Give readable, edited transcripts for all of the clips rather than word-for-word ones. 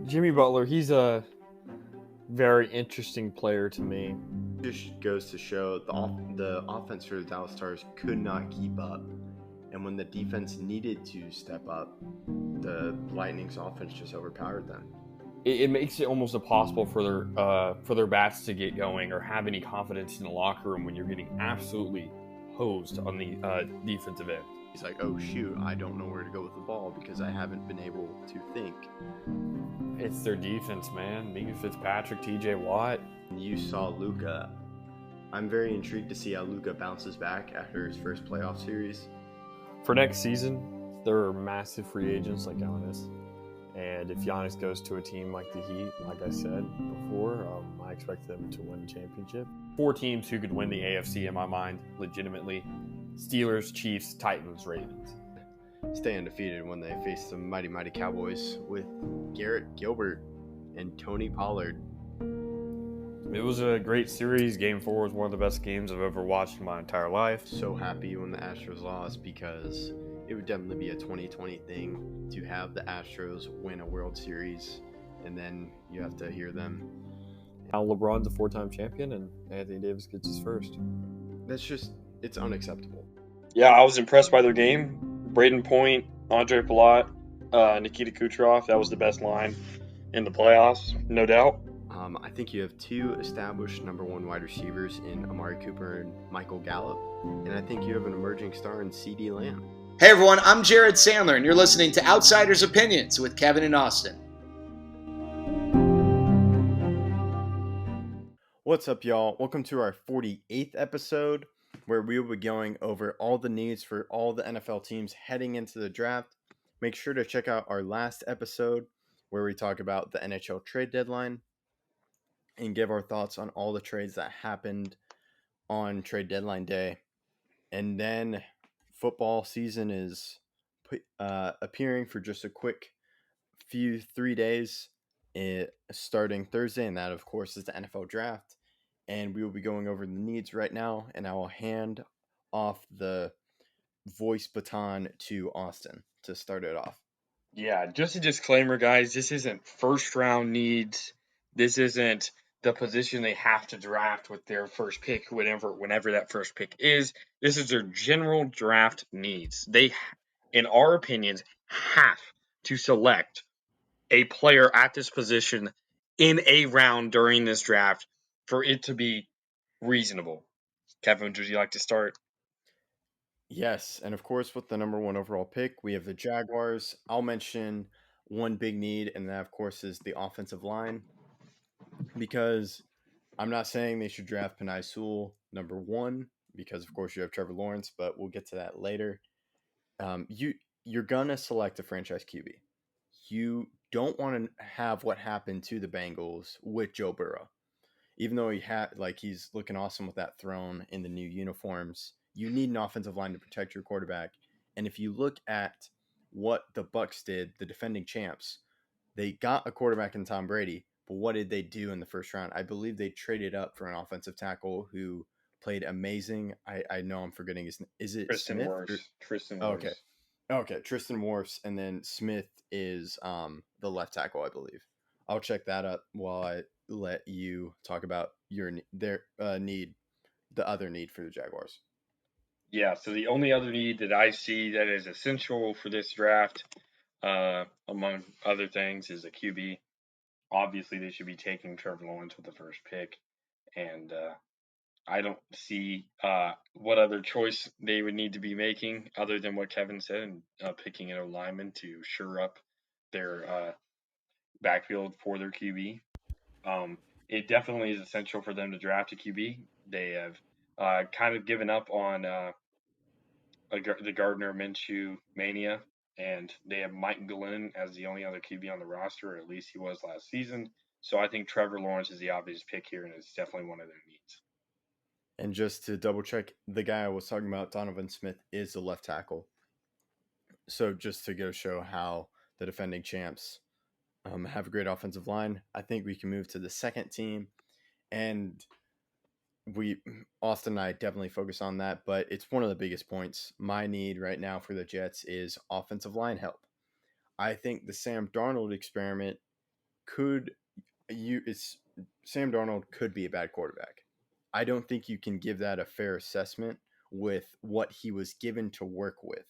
Jimmy Butler, he's a very interesting player to me. Just goes to show the offense for the Dallas Stars could not keep up. And when the defense needed to step up, the Lightning's offense just overpowered them. It makes it almost impossible for their bats to get going or have any confidence in the locker room when you're getting absolutely hosed on the defensive end. He's like, oh shoot, I don't know where to go with the ball because I haven't been able to think. It's their defense, man. Minka Fitzpatrick, TJ Watt. You saw Luka. I'm very intrigued to see how Luka bounces back after his first playoff series. For next season, there are massive free agents like Giannis. And if Giannis goes to a team like the Heat, like I said before, I expect them to win the championship. 4 teams who could win the AFC in my mind, legitimately. Steelers, Chiefs, Titans, Ravens. Stay undefeated when they face the mighty Cowboys with Garrett Gilbert and Tony Pollard. It was a great series. Game 4 was one of the best games I've ever watched in my entire life. So happy when the Astros lost because it would definitely be a 2020 thing to have the Astros win a World Series and then you have to hear them. Now LeBron's a 4-time champion and Anthony Davis gets his first. It's unacceptable. Yeah, I was impressed by their game. Braden Point, Andre Palat, Nikita Kucherov. That was the best line in the playoffs, no doubt. I think you have 2 established number 1 wide receivers in Amari Cooper and Michael Gallup. And I think you have an emerging star in C.D. Lamb. Hey everyone, I'm Jared Sandler, and you're listening to Outsiders Opinions with Kevin and Austin. What's up, y'all? Welcome to our 48th episode, where we will be going over all the needs for all the NFL teams heading into the draft. Make sure to check out our last episode, where we talk about the NHL Trade Deadline and give our thoughts on all the trades that happened on Trade Deadline Day. And then football season is appearing for just a quick 3 days, starting Thursday, and that, of course, is the NFL Draft. And we will be going over the needs right now, and I will hand off the voice baton to Austin to start it off. Yeah, just a disclaimer, guys. This isn't first-round needs. This isn't the position they have to draft with their first pick, whenever that first pick is. This is their general draft needs. They, in our opinions, have to select a player at this position in a round during this draft for it to be reasonable. Kevin, would you like to start? Yes, and of course, with the number 1 overall pick, we have the Jaguars. I'll mention one big need, and that, of course, is the offensive line. Because I'm not saying they should draft Penei Sewell number 1, because, of course, you have Trevor Lawrence, but we'll get to that later. You're going to select a franchise QB. You don't want to have what happened to the Bengals with Joe Burrow. Even though he's looking awesome with that throne in the new uniforms, you need an offensive line to protect your quarterback. And if you look at what the Bucs did, the defending champs, they got a quarterback in Tom Brady, but what did they do in the first round? I believe they traded up for an offensive tackle who played amazing. I know I'm forgetting his name. Is it Tristan Smith? Wirfs. Tristan Wirfs. Okay, Tristan Wirfs, and then Smith is the left tackle, I believe. I'll check that up while I let you talk about the other need for the Jaguars. Yeah, so the only other need that I see that is essential for this draft, among other things, is a QB. Obviously, they should be taking Trevor Lawrence with the first pick, and I don't see what other choice they would need to be making other than what Kevin said, and picking an lineman to shore up their backfield for their QB. It definitely is essential for them to draft a QB. They have kind of given up on the Gardner Minshew mania, and they have Mike Glennon as the only other QB on the roster, or at least he was last season. So I think Trevor Lawrence is the obvious pick here, and it's definitely one of their needs. And just to double check, the guy I was talking about, Donovan Smith, is the left tackle. So just to go show how the defending champs have a great offensive line, I think we can move to the second team. And Austin and I definitely focus on that, but it's one of the biggest points. My need right now for the Jets is offensive line help. I think the Sam Darnold experiment could you it's Sam Darnold could be a bad quarterback. I don't think you can give that a fair assessment with what he was given to work with.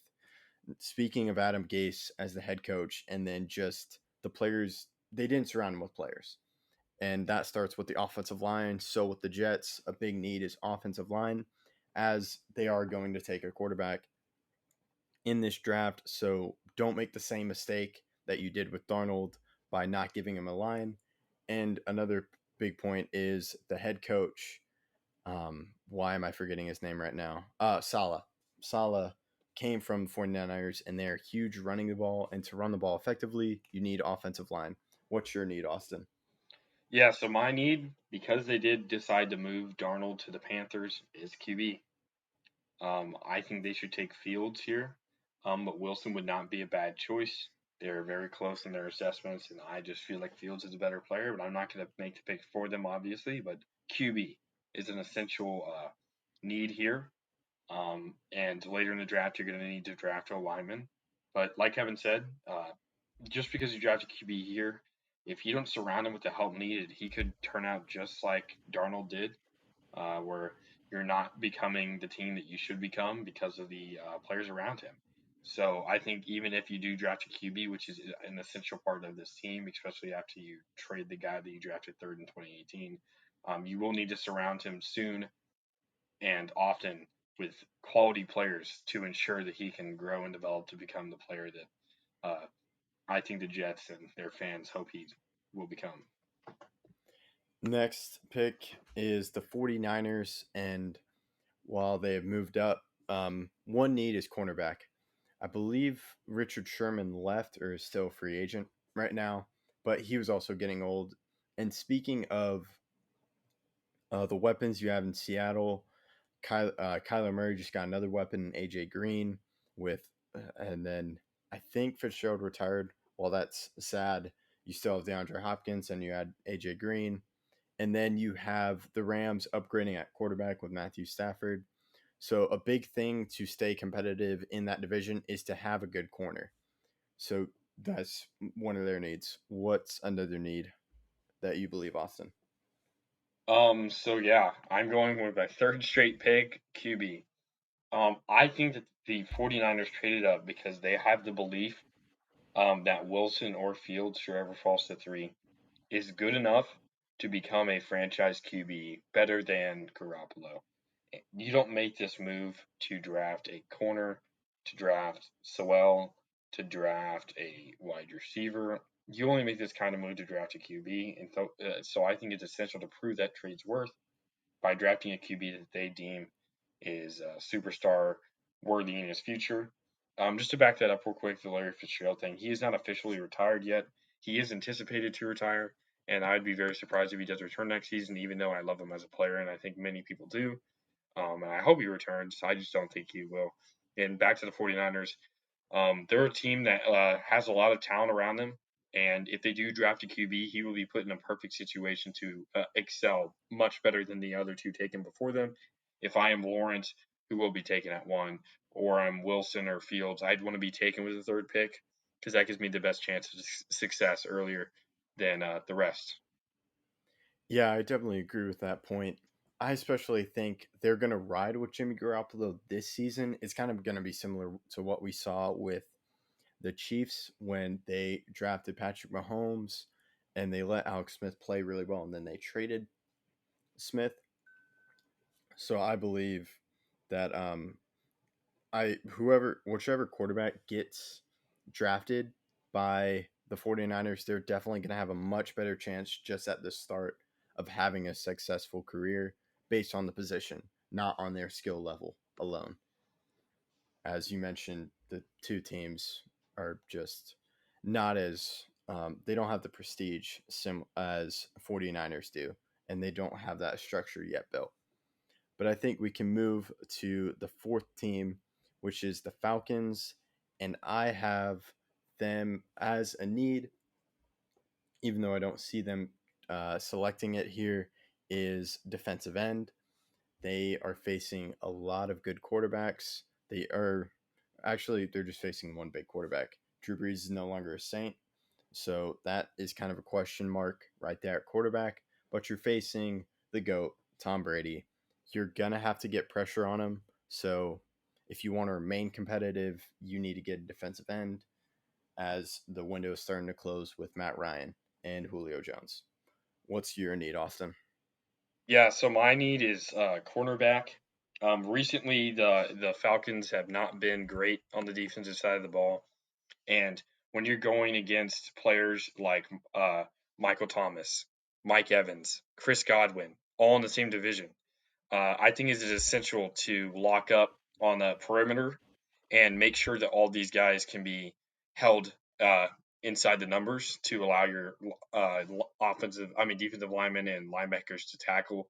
Speaking of Adam Gase as the head coach, and then just the players, they didn't surround him with players. And that starts with the offensive line. So with the Jets, a big need is offensive line, as they are going to take a quarterback in this draft. So don't make the same mistake that you did with Darnold by not giving him a line. And another big point is the head coach. Why am I forgetting his name right now? Saleh. Saleh came from the 49ers, and they're huge running the ball. And to run the ball effectively, you need offensive line. What's your need, Austin? Yeah, so my need, because they did decide to move Darnold to the Panthers, is QB. I think they should take Fields here, but Wilson would not be a bad choice. They're very close in their assessments, and I just feel like Fields is a better player, but I'm not going to make the pick for them, obviously. But QB is an essential need here. And later in the draft, you're going to need to draft a lineman. But like Kevin said, just because you draft a QB here, if you don't surround him with the help needed, he could turn out just like Darnold did, where you're not becoming the team that you should become because of the players around him. So I think even if you do draft a QB, which is an essential part of this team, especially after you trade the guy that you drafted third in 2018, you will need to surround him soon and often with quality players to ensure that he can grow and develop to become the player that I think the Jets and their fans hope he will become. Next pick is the 49ers, and while they have moved up, one need is cornerback. I believe Richard Sherman left or is still a free agent right now, but he was also getting old. And speaking of the weapons you have in Seattle, Kyler Murray just got another weapon, AJ Green, and then I think Fitzgerald retired. While that's sad, you still have DeAndre Hopkins and you had AJ Green. And then you have the Rams upgrading at quarterback with Matthew Stafford. So a big thing to stay competitive in that division is to have a good corner. So that's one of their needs. What's another need that you believe, Austin? So yeah, I'm going with my third straight pick, QB. I think that the 49ers traded up because they have the belief that Wilson or Fields, whoever falls to 3, is good enough to become a franchise QB better than Garoppolo. You don't make this move to draft a corner, to draft Sewell, to draft a wide receiver. You only make this kind of move to draft a QB, and so I think it's essential to prove that trade's worth by drafting a QB that they deem is superstar worthy in his future. Just to back that up real quick, the Larry Fitzgerald thing, he is not officially retired yet. He is anticipated to retire, and I'd be very surprised if he does return next season, even though I love him as a player, and I think many people do. And I hope he returns. I just don't think he will. And back to the 49ers, they're a team that has a lot of talent around them. And if they do draft a QB, he will be put in a perfect situation to excel much better than the other two taken before them. If I am Lawrence, who will be taken at 1, or I'm Wilson or Fields, I'd want to be taken with the third pick because that gives me the best chance of success earlier than the rest. Yeah, I definitely agree with that point. I especially think they're going to ride with Jimmy Garoppolo this season. It's kind of going to be similar to what we saw with the Chiefs when they drafted Patrick Mahomes and they let Alex Smith play really well, and then they traded Smith. So I believe that whichever quarterback gets drafted by the 49ers, they're definitely going to have a much better chance just at the start of having a successful career based on the position, not on their skill level alone. As you mentioned, the two teams are just not as they don't have the prestige as 49ers do, and they don't have that structure yet built. But I think we can move to the fourth team, which is the Falcons, and I have them as a need, even though I don't see them selecting it here, is defensive end. They are facing a lot of good quarterbacks. They're just facing one big quarterback. Drew Brees is no longer a Saint, So that is kind of a question mark right there at quarterback. But you're facing the GOAT, Tom Brady. You're going to have to get pressure on him. So if you want to remain competitive, you need to get a defensive end as the window is starting to close with Matt Ryan and Julio Jones. What's your need, Austin? Yeah, so my need is cornerback. Recently, the Falcons have not been great on the defensive side of the ball, and when you're going against players like Michael Thomas, Mike Evans, Chris Godwin, all in the same division, I think it is essential to lock up on the perimeter and make sure that all these guys can be held inside the numbers to allow your defensive linemen and linebackers to tackle.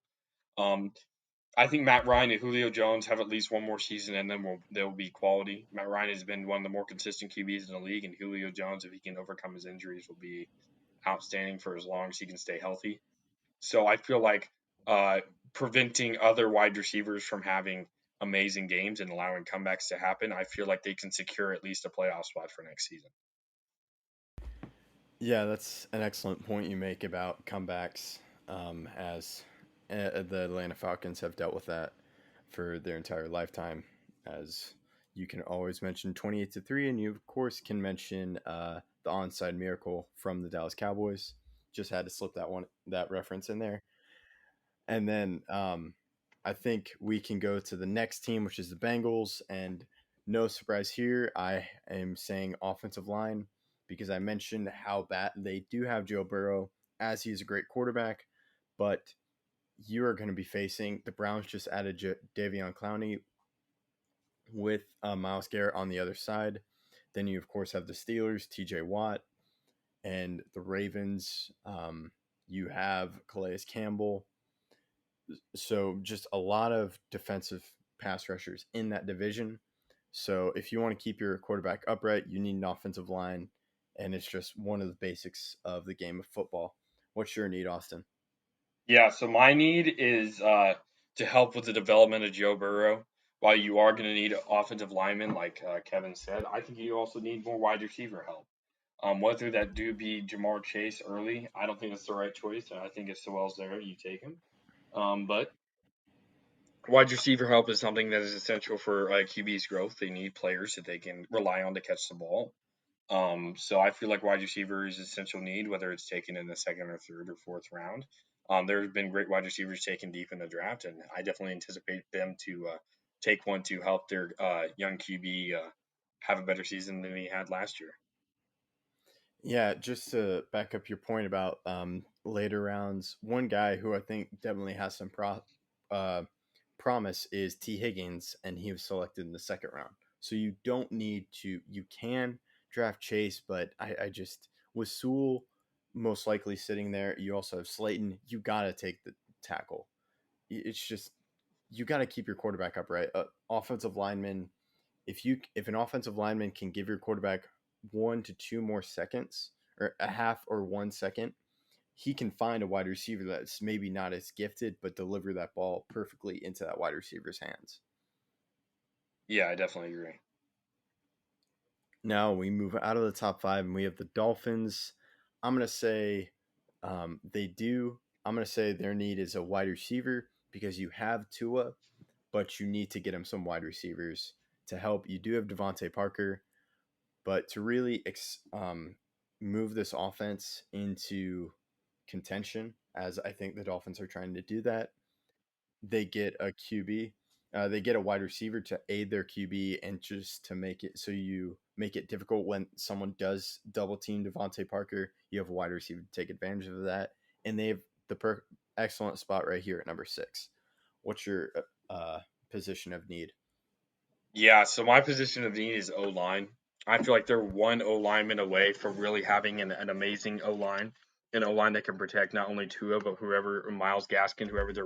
Um, I think Matt Ryan and Julio Jones have at least one more season, and then they'll be quality. Matt Ryan has been one of the more consistent QBs in the league, and Julio Jones, if he can overcome his injuries, will be outstanding for as long as he can stay healthy. So I feel like preventing other wide receivers from having amazing games and allowing comebacks to happen, I feel like they can secure at least a playoff spot for next season. Yeah, that's an excellent point you make about comebacks, as the Atlanta Falcons have dealt with that for their entire lifetime. As you can always mention 28-3, and you, of course, can mention the onside miracle from the Dallas Cowboys. Just had to slip that reference in there. And then I think we can go to the next team, which is the Bengals. And no surprise here, I am saying offensive line because I mentioned how bad they do have Joe Burrow, as he's a great quarterback. But you are going to be facing the Browns just added Davion Clowney with Myles Garrett on the other side. Then you, of course, have the Steelers, TJ Watt, and the Ravens. You have Calais Campbell. So just a lot of defensive pass rushers in that division. So if you want to keep your quarterback upright, you need an offensive line, and it's just one of the basics of the game of football. What's your need, Austin? Yeah, so my need is to help with the development of Joe Burrow. While you are going to need offensive linemen, like Kevin said, I think you also need more wide receiver help. Whether that do be Jamar Chase early, I don't think that's the right choice, and I think if Sewell's there, you take him. But wide receiver help is something that is essential for QB's growth. They need players that they can rely on to catch the ball. So I feel like wide receiver is an essential need, whether it's taken in the second or third or fourth round. There have been great wide receivers taken deep in the draft, and I definitely anticipate them to take one to help their young QB have a better season than he had last year. Yeah, just to back up your point about later rounds, one guy who I think definitely has some promise is T. Higgins, and he was selected in the second round. So you don't need to, you can draft Chase, but I just, with Sewell most likely sitting there, you also have Slayton, you got to take the tackle. It's just, you got to keep your quarterback upright. Offensive lineman, if an offensive lineman can give your quarterback 1 to 2 more seconds, or a half or 1 second, he can find a wide receiver that's maybe not as gifted, but deliver that ball perfectly into that wide receiver's hands. Yeah, I definitely agree. Now we move out of the top 5, and we have the Dolphins. I'm going to say I'm going to say their need is a wide receiver because you have Tua, but you need to get him some wide receivers to help. You do have Devontae Parker, but to really move this offense into contention, as I think the Dolphins are trying to do that, they get a QB. They get a wide receiver to aid their QB and just to make it so you make it difficult when someone does double team Devontae Parker. You have a wide receiver to take advantage of that. And they have the excellent spot right here at number 6. What's your position of need? Yeah, so my position of need is O-line. I feel like they're one O-lineman away from really having an amazing O-line, an O-line that can protect not only Tua, but whoever, Myles Gaskin, whoever their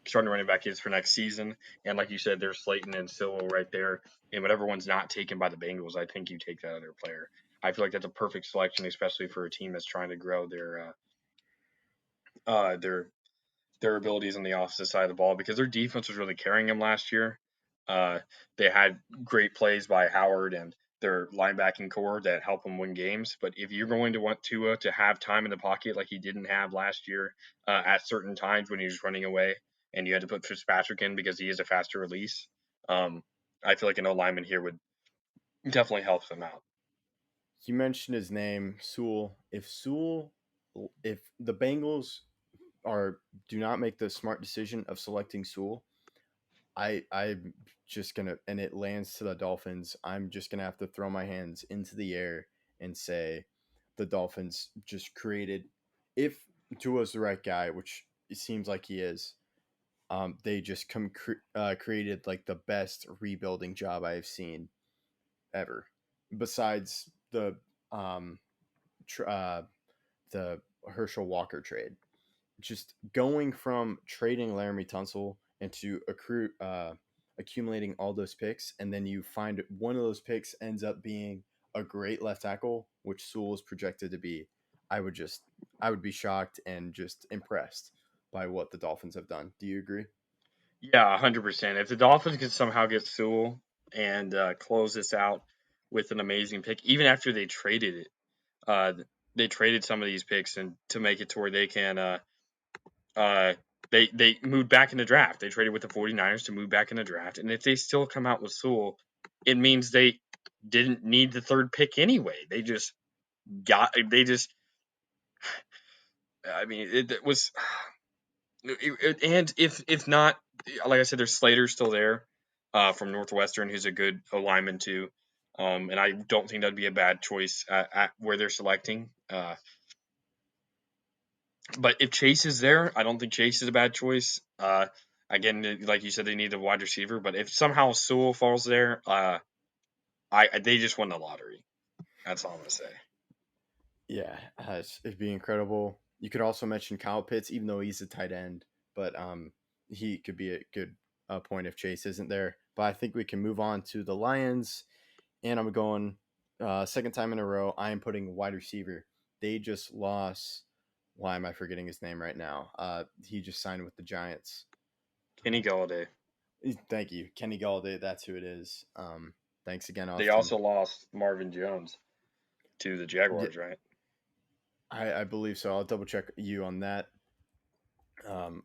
starting running back is for next season. And like you said, there's Slayton and Sewell right there. And whatever one's not taken by the Bengals, I think you take that other player. I feel like that's a perfect selection, especially for a team that's trying to grow their abilities on the offensive side of the ball, because their defense was really carrying them last year. They had great plays by Howard and their linebacking core that help them win games. But if you're going to want Tua to have time in the pocket like he didn't have last year at certain times when he was running away, and you had to put Fitzpatrick in because he is a faster release, I feel like an O lineman here would definitely help them out. You mentioned his name, Sewell. If the Bengals do not make the smart decision of selecting Sewell, I'm just gonna, and it lands to the Dolphins, I'm just gonna have to throw my hands into the air and say the Dolphins just created, if Tua's the right guy, which it seems like he is, they just created like the best rebuilding job I have seen ever, besides um, the Herschel Walker trade. Just going from trading Laramie Tunsil into accumulating all those picks, and then you find one of those picks ends up being a great left tackle, which Sewell is projected to be. I would be shocked and just impressed by what the Dolphins have done. Do you agree? Yeah, 100%. If the Dolphins can somehow get Sewell and close this out with an amazing pick, even after they traded it, they traded some of these picks and to make it to where they can they moved back in the draft. They traded with the 49ers to move back in the draft. And if they still come out with Sewell, it means they didn't need the third pick anyway. They just I mean, it was and if not, like I said, there's Slater still there from Northwestern, who's a good lineman too. And I don't think that'd be a bad choice at where they're selecting. But if Chase is there, I don't think Chase is a bad choice. Again, like you said, they need a wide receiver. But if somehow Sewell falls there, they just won the lottery. That's all I'm gonna say. Yeah, it'd be incredible. You could also mention Kyle Pitts, even though he's a tight end, but he could be a good point if Chase isn't there. But I think we can move on to the Lions, and I'm going second time in a row. I am putting wide receiver. They just lost. Why am I forgetting his name right now? He just signed with the Giants. Kenny Golladay. Thank you, Kenny Golladay. That's who it is. Thanks again, Austin. They also lost Marvin Jones to the Jaguars, right? I believe so. I'll double check you on that.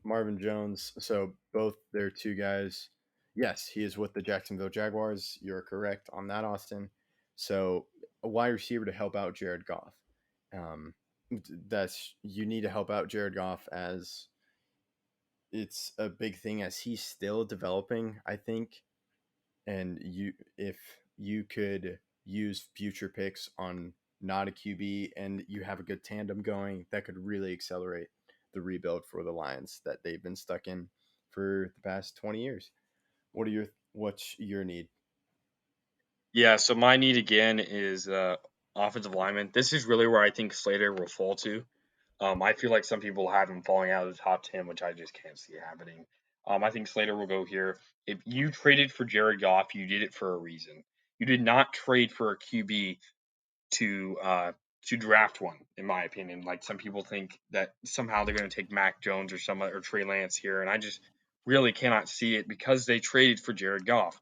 Marvin Jones. So both their two guys. Yes, he is with the Jacksonville Jaguars. You're correct on that, Austin. So a wide receiver to help out Jared Goff. You need to help out Jared Goff, as it's a big thing as he's still developing, I think. And if you could use future picks on not a QB and you have a good tandem going, that could really accelerate the rebuild for the Lions that they've been stuck in for the past 20 years. What's your need? Yeah, so my need again is offensive lineman. This is really where I think Slater will fall to. I feel like some people have him falling out of the top 10, which I just can't see happening. I think Slater will go here. If you traded for Jared Goff, you did it for a reason. You did not trade for a QB to draft one, in my opinion. Like some people think that somehow they're going to take Mac Jones or Trey Lance here, and I just really cannot see it because they traded for Jared Goff.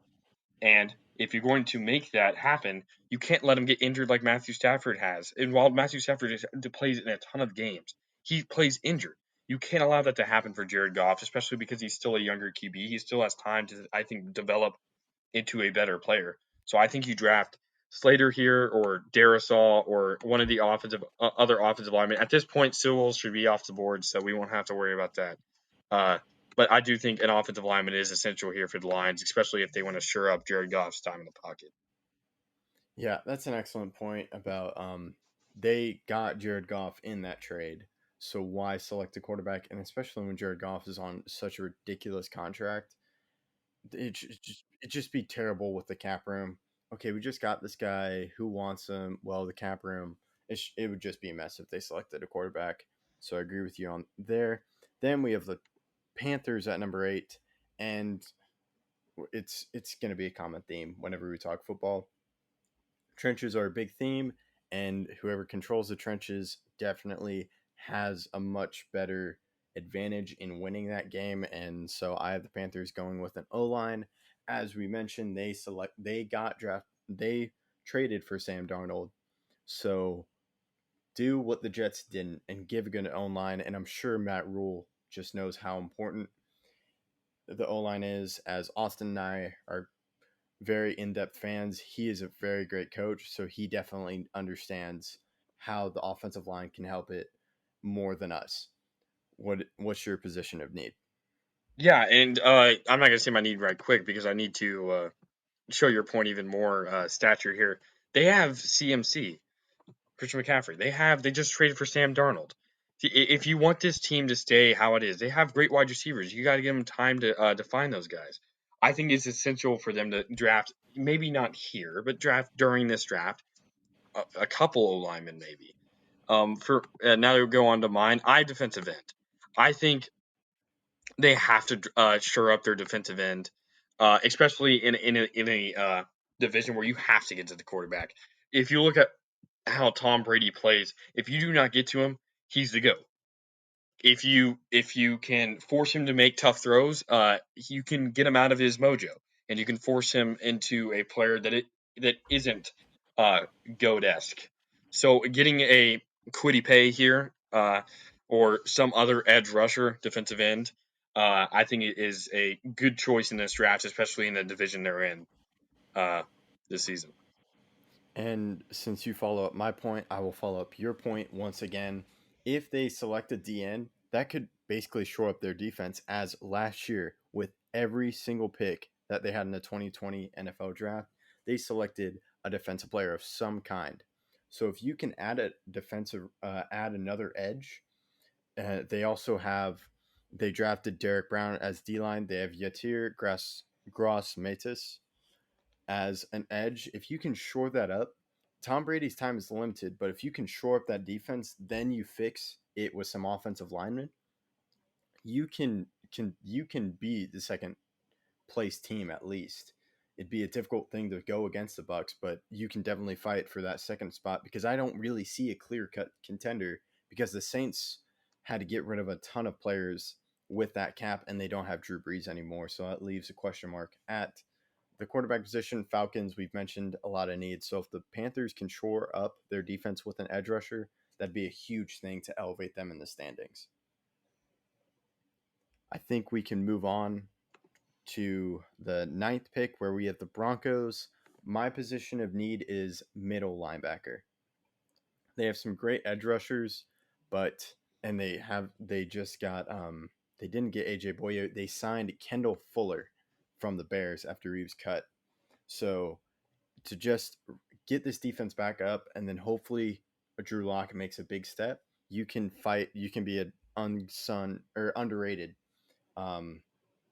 And if you're going to make that happen, you can't let him get injured like Matthew Stafford has. And while Matthew Stafford plays in a ton of games, he plays injured. You can't allow that to happen for Jared Goff, especially because he's still a younger QB. He still has time to, I think, develop into a better player. So I think you draft Slater here or Darisaw or one of the other offensive linemen. At this point, Sewell should be off the board, so we won't have to worry about that. But I do think an offensive lineman is essential here for the Lions, especially if they want to shore up Jared Goff's time in the pocket. Yeah, that's an excellent point about they got Jared Goff in that trade. So why select a quarterback? And especially when Jared Goff is on such a ridiculous contract, it'd just be terrible with the cap room. Okay, we just got this guy. Who wants him? Well, the cap room, it would just be a mess if they selected a quarterback. So I agree with you on there. Then we have the Panthers at number 8, and it's going to be a common theme whenever we talk football. Trenches are a big theme, and whoever controls the trenches definitely has a much better advantage in winning that game. And so I have the Panthers going with an O-line. As we mentioned, they traded for Sam Darnold. So do what the Jets didn't and give a good O-line. And I'm sure Matt Rule just knows how important the O-line is. As Austin and I are very in-depth fans, he is a very great coach. So he definitely understands how the offensive line can help it more than us. What's your position of need? Yeah, and I'm not going to say my need right quick because I need to show your point even more stature here. They have CMC, Christian McCaffrey. They just traded for Sam Darnold. If you want this team to stay how it is, they have great wide receivers. You got to give them time to find those guys. I think it's essential for them to draft, maybe not here, but draft during this draft, a couple of linemen maybe. For now to go on to mine, defensive end. I think they have to shore up their defensive end, especially in a division where you have to get to the quarterback. If you look at how Tom Brady plays, if you do not get to him, he's the GOAT. If you can force him to make tough throws, you can get him out of his mojo, and you can force him into a player that isn't GOAT-esque. So getting a Kwity Paye here, or some other edge rusher, defensive end, I think it is a good choice in this draft, especially in the division they're in this season. And since you follow up my point, I will follow up your point once again. If they select a DN, that could basically shore up their defense, as last year with every single pick that they had in the 2020 NFL draft, they selected a defensive player of some kind. So if you can add add another edge, they drafted Derek Brown as D-line. They have Yatir Gross Matis as an edge. If you can shore that up, Tom Brady's time is limited, but if you can shore up that defense, then you fix it with some offensive linemen, you can be the second place team at least. It'd be a difficult thing to go against the Bucs, but you can definitely fight for that second spot, because I don't really see a clear-cut contender, because the Saints had to get rid of a ton of players with that cap, and they don't have Drew Brees anymore, so that leaves a question mark at the quarterback position. Falcons, we've mentioned a lot of needs. So if the Panthers can shore up their defense with an edge rusher, that'd be a huge thing to elevate them in the standings. I think we can move on to the 9th pick, where we have the Broncos. My position of need is middle linebacker. They have some great edge rushers, and they just got they didn't get AJ Boye. They signed Kendall Fuller from the Bears after Reeves cut. So to just get this defense back up, and then hopefully Drew Lock makes a big step, you can be an unsung or underrated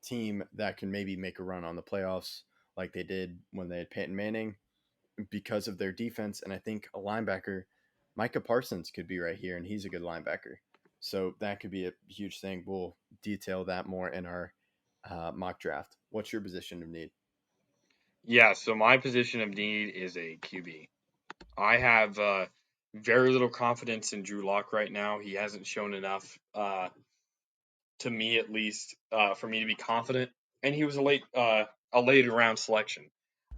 team that can maybe make a run on the playoffs like they did when they had Peyton Manning, because of their defense. And I think a linebacker, Micah Parsons, could be right here, and he's a good linebacker. So that could be a huge thing. We'll detail that more in our mock draft. What's your position of need? Yeah, so my position of need is a QB. I have very little confidence in Drew Lock right now. He hasn't shown enough, to me at least, for me to be confident. And he was a late round selection.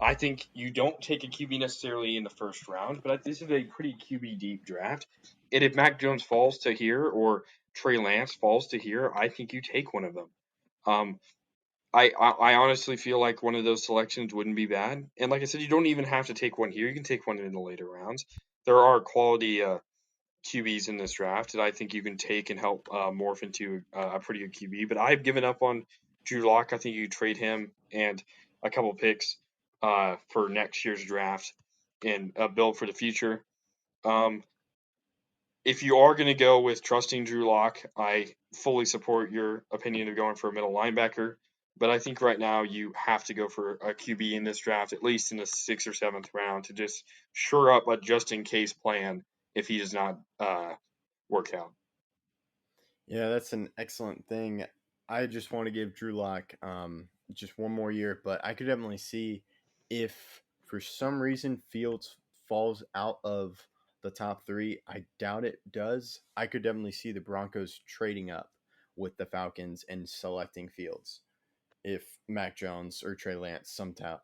I think you don't take a QB necessarily in the first round, but this is a pretty QB deep draft. And if Mac Jones falls to here, or Trey Lance falls to here, I think you take one of them. I honestly feel like one of those selections wouldn't be bad. And like I said, you don't even have to take one here. You can take one in the later rounds. There are quality QBs in this draft that I think you can take and help morph into a pretty good QB. But I've given up on Drew Lock. I think you trade him and a couple picks for next year's draft and build for the future. If you are going to go with trusting Drew Lock, I fully support your opinion of going for a middle linebacker. But I think right now you have to go for a QB in this draft, at least in the 6th or 7th round, to just shore up a just-in-case plan if he does not work out. Yeah, that's an excellent thing. I just want to give Drew Lock just one more year, but I could definitely see if for some reason Fields falls out of the top 3. I doubt it does. I could definitely see the Broncos trading up with the Falcons and selecting Fields. if Mac Jones or Trey Lance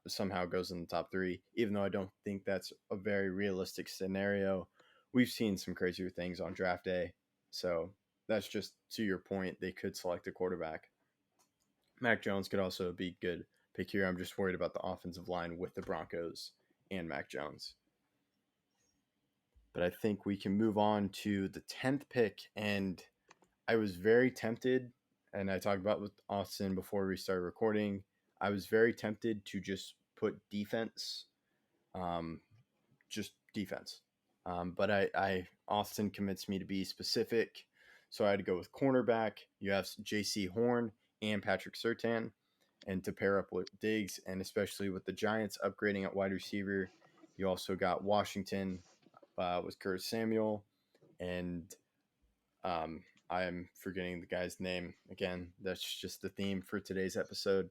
somehow goes in the top 3, even though I don't think that's a very realistic scenario. We've seen some crazier things on draft day. So that's just to your point. They could select a quarterback. Mac Jones could also be good pick here. I'm just worried about the offensive line with the Broncos and Mac Jones. But I think we can move on to the 10th pick. And I was very tempted, and I talked about with Austin before we started recording, I was very tempted to just put defense, just defense. But Austin convinced me to be specific. So I had to go with cornerback. You have J.C. Horn and Patrick Surtain. And to pair up with Diggs, and especially with the Giants upgrading at wide receiver, you also got Washington with Curtis Samuel. And I am forgetting the guy's name. Again, that's just the theme for today's episode.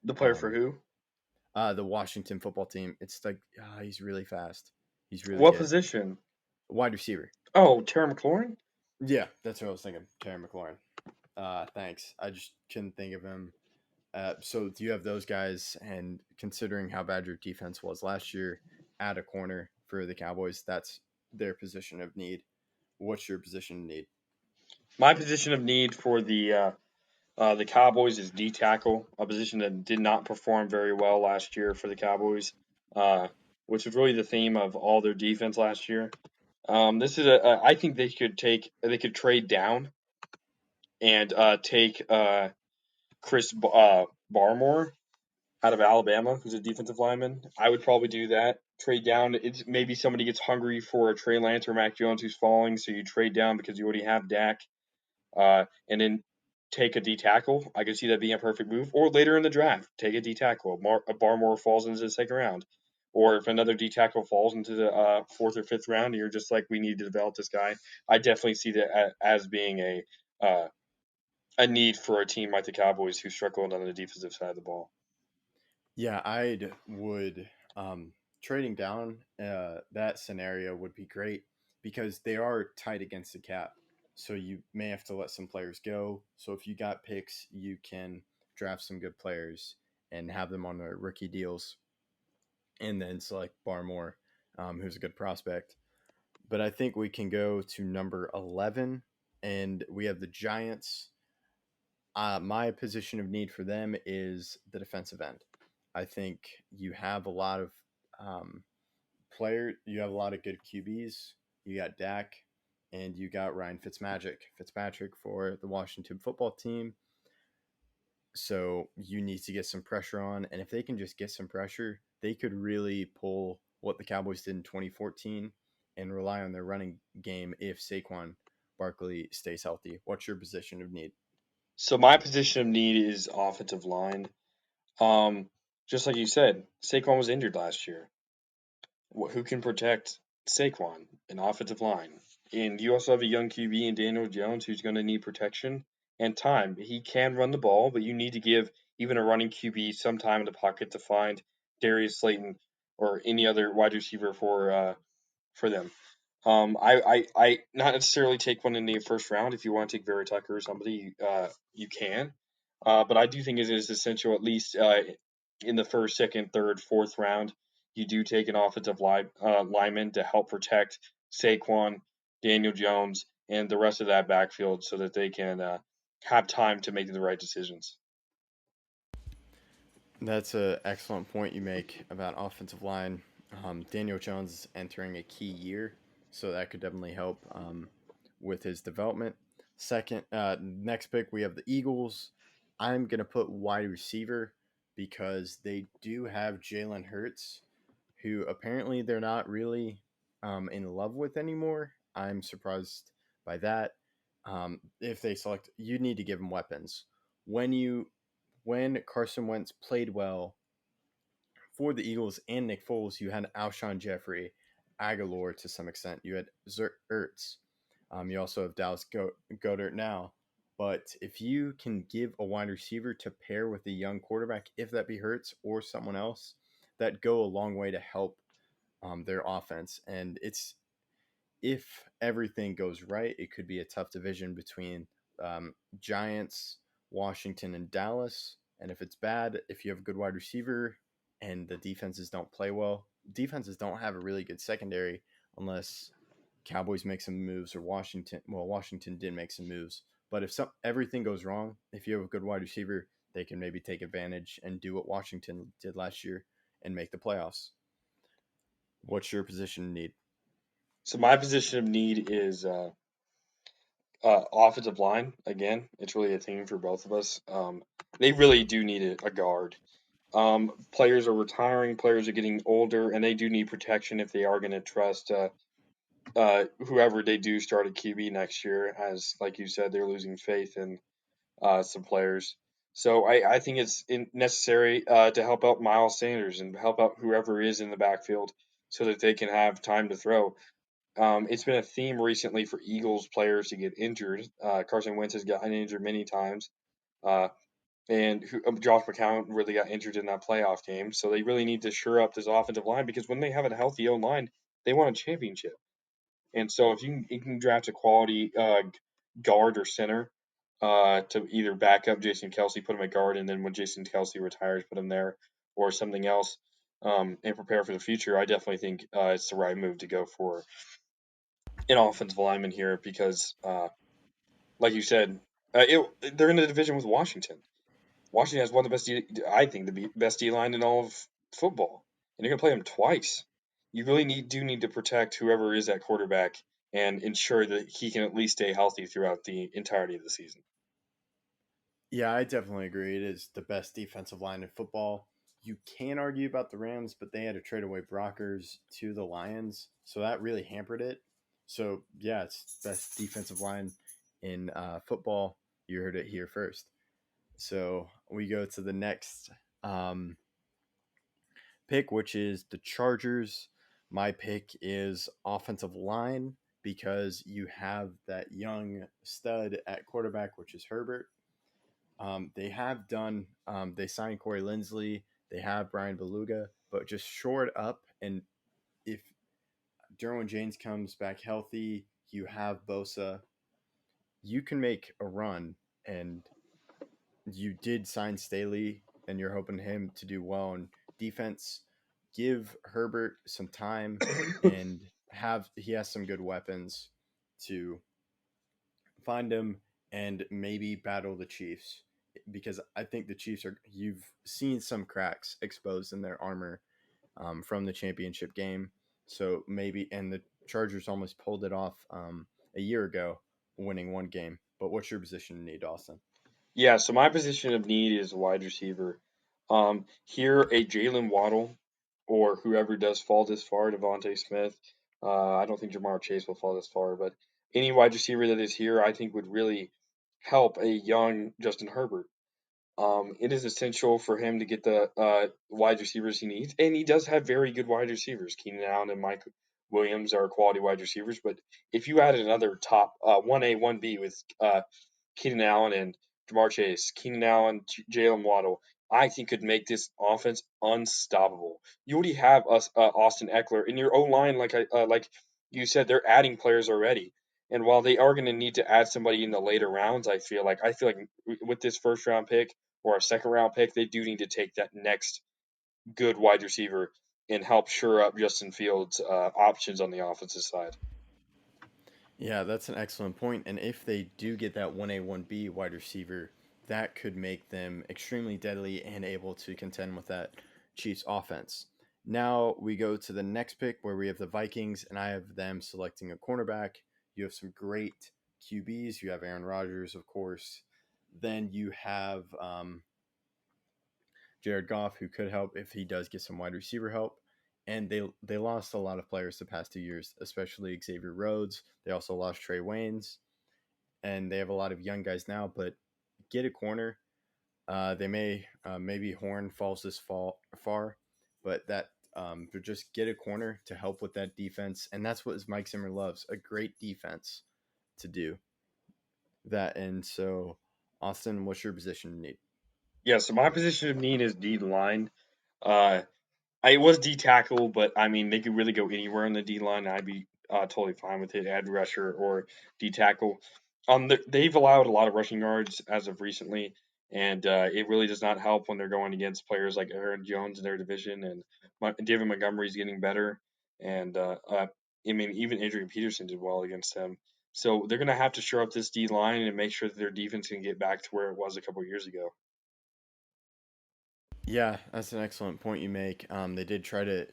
The player for who? The Washington football team. It's like, he's really fast. He's really What good. position? Wide receiver. Oh, Terry McLaurin? Yeah, that's what I was thinking. Terry McLaurin. Thanks. I just couldn't think of him. So do you have those guys? And considering how bad your defense was last year, add a corner for the Cowboys. That's their position of need. What's your position of need? My position of need for the Cowboys is D tackle, a position that did not perform very well last year for the Cowboys, which was really the theme of all their defense last year. This is I think they could trade down and take Chris Barmore out of Alabama, who's a defensive lineman. I would probably do that. Trade down. It's maybe somebody gets hungry for a Trey Lance or Mac Jones who's falling, so you trade down because you already have Dak, and then take a D tackle. I could see that being a perfect move. Or later in the draft, take a D tackle. A Barmore falls into the second round. Or if another D tackle falls into the fourth or fifth round, and you're just like, we need to develop this guy. I definitely see that as being a need for a team like the Cowboys who struggled on the defensive side of the ball. Yeah, I would trading down that scenario would be great because they are tight against the cap. So you may have to let some players go. So if you got picks, you can draft some good players and have them on their rookie deals and then select Barmore, who's a good prospect. But I think we can go to number 11, and we have the Giants. My position of need for them is the defensive end. I think you have a lot of you have a lot of good QBs. You got Dak, and you got Ryan Fitzpatrick for the Washington football team. So you need to get some pressure on, and if they can just get some pressure, they could really pull what the Cowboys did in 2014 and rely on their running game if Saquon Barkley stays healthy. What's your position of need? So my position of need is offensive line. Just like you said, Saquon was injured last year. Who can protect Saquon? An offensive line. And you also have a young QB in Daniel Jones who's going to need protection and time. He can run the ball, but you need to give even a running QB some time in the pocket to find Darius Slayton or any other wide receiver for them. I not necessarily take one in the first round. If you want to take Vera Tucker or somebody, you can. But I do think it is essential, at least in the first, second, third, fourth round, you do take an offensive lineman to help protect Saquon, Daniel Jones, and the rest of that backfield so that they can have time to make the right decisions. That's an excellent point you make about offensive line. Daniel Jones is entering a key year, so that could definitely help with his development. Next pick, we have the Eagles. I'm going to put wide receiver because they do have Jalen Hurts, who apparently they're not really in love with anymore. I'm surprised by that. If they select, you need to give him weapons. When Carson Wentz played well for the Eagles and Nick Foles, you had Alshon Jeffrey, Aguilar to some extent. You had Ertz. You also have Dallas Goedert now. But if you can give a wide receiver to pair with a young quarterback, if that be Hurts or someone else, that go a long way to help their offense. And if everything goes right, it could be a tough division between Giants, Washington, and Dallas. And if it's bad, if you have a good wide receiver and the defenses don't play well, defenses don't have a really good secondary unless Cowboys make some moves or Washington did make some moves. But if everything goes wrong, if you have a good wide receiver, they can maybe take advantage and do what Washington did last year and make the playoffs. What's your position need? So my position of need is offensive line. Again, it's really a theme for both of us. They really do need a guard. Players are retiring, players are getting older, and they do need protection if they are going to trust whoever they do start at QB next year. As like you said, they're losing faith in some players. So I think it's necessary to help out Miles Sanders and help out whoever is in the backfield so that they can have time to throw. It's been a theme recently for Eagles players to get injured. Carson Wentz has gotten injured many times. Uh, and Josh McCown really got injured in that playoff game. So they really need to shore up this offensive line because when they have a healthy O line, they want a championship. And so if you can draft a quality guard or center to either back up Jason Kelsey, put him at guard, and then when Jason Kelsey retires, put him there, or something else, and prepare for the future, I definitely think it's the right move to go for an offensive lineman here because, like you said, they're in the division with Washington. Washington has one of the best, I think, the best D line in all of football, and you're gonna play them twice. You really do need to protect whoever is at quarterback and ensure that he can at least stay healthy throughout the entirety of the season. Yeah, I definitely agree. It is the best defensive line in football. You can argue about the Rams, but they had to trade away Brockers to the Lions, so that really hampered it. So yeah, it's best defensive line in football. You heard it here first. So we go to the next um, pick, which is the Chargers. My pick is offensive line because you have that young stud at quarterback, which is Herbert. They have done, they signed Corey Linsley, they have Brian Beluga, but just shore it up. And if Derwin James comes back healthy, you have Bosa, you can make a run. And you did sign Staley, and you're hoping him to do well on defense. Give Herbert some time, and he has some good weapons to find him and maybe battle the Chiefs, because I think the Chiefs you've seen some cracks exposed in their armor from the championship game. So maybe, and the Chargers almost pulled it off a year ago, winning one game. But what's your position in need, Austin? Yeah, so my position of need is wide receiver. Here, a Jalen Waddle or whoever does fall this far, Devontae Smith. I don't think Jamar Chase will fall this far, but any wide receiver that is here, I think would really help a young Justin Herbert. It is essential for him to get the wide receivers he needs, and he does have very good wide receivers. Keenan Allen and Mike Williams are quality wide receivers, but if you added another top 1A, 1B with Keenan Allen and Jamar Chase, Keenan Allen, Jalen Waddle, I think could make this offense unstoppable. You already have Austin Eckler in your O line, like you said, they're adding players already. And while they are going to need to add somebody in the later rounds, I feel like with this first round pick or a second round pick, they do need to take that next good wide receiver and help shore up Justin Fields' options on the offensive side. Yeah, that's an excellent point. And if they do get that 1A, 1B wide receiver, that could make them extremely deadly and able to contend with that Chiefs offense. Now we go to the next pick where we have the Vikings, and I have them selecting a cornerback. You have some great QBs. You have Aaron Rodgers, of course. Then you have Jared Goff, who could help if he does get some wide receiver help. And they lost a lot of players the past 2 years, especially Xavier Rhodes. They also lost Trey Waynes, and they have a lot of young guys now. But get a corner. They may maybe Horn falls this far, but but just get a corner to help with that defense, and that's what Mike Zimmer loves: a great defense to do that. And so, Austin, what's your position in need? Yeah, so my position of need is D line. Uh, it was D tackle, but I mean they could really go anywhere on the D line. I'd be totally fine with it, add rusher or D tackle. They've allowed a lot of rushing yards as of recently, And it really does not help when they're going against players like Aaron Jones in their division, and David Montgomery's getting better. And I mean, even Adrian Peterson did well against them. So they're going to have to shore up this D line and make sure that their defense can get back to where it was a couple years ago. Yeah, that's an excellent point you make. They did try to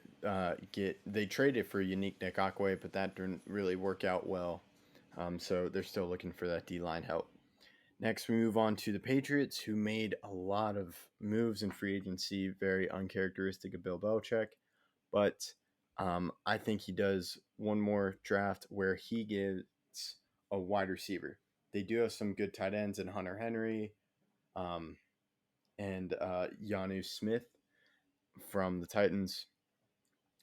they traded for Unique Ngakwe, but that didn't really work out well. So they're still looking for that D line help. Next, we move on to the Patriots, who made a lot of moves in free agency, very uncharacteristic of Bill Belichick. But I think he does one more draft where he gets a wide receiver. They do have some good tight ends in Hunter Henry um, and Yanu Smith from the Titans.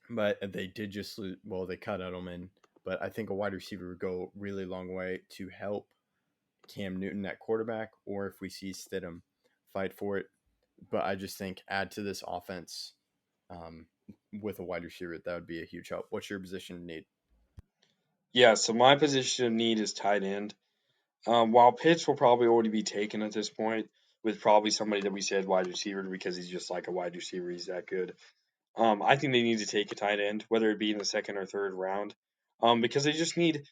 But they did just lose. Well, they cut Edelman. But I think a wide receiver would go really long way to help Cam Newton at quarterback, or if we see Stidham fight for it. But I just think add to this offense um, with a wide receiver, that would be a huge help. What's your position need? Yeah, so my position of need is tight end. While Pitts will probably already be taken at this point, with probably somebody that we said wide receiver because he's just like a wide receiver, he's that good. I think they need to take a tight end, whether it be in the second or third round, because they just need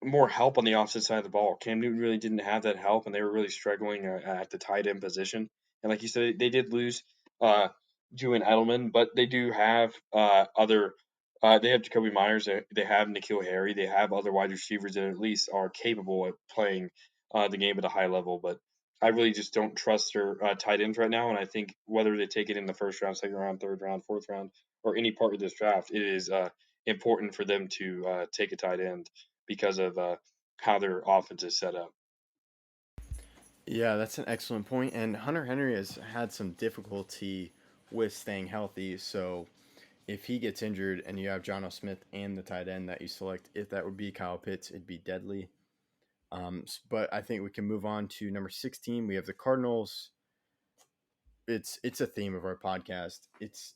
more help on the opposite side of the ball. Cam Newton really didn't have that help, and they were really struggling at the tight end position. And like you said, they did lose Julian Edelman, but they do have other. They have Jacoby Myers. They have N'Keal Harry. They have other wide receivers that at least are capable of playing the game at a high level. But I really just don't trust their tight ends right now. And I think whether they take it in the first round, second round, third round, fourth round, or any part of this draft, it is important for them to take a tight end because of how their offense is set up. Yeah, that's an excellent point. And Hunter Henry has had some difficulty with staying healthy. So if he gets injured and you have John O. Smith and the tight end that you select, if that would be Kyle Pitts, it'd be deadly. But I think we can move on to number 16. We have the Cardinals. It's a theme of our podcast. It's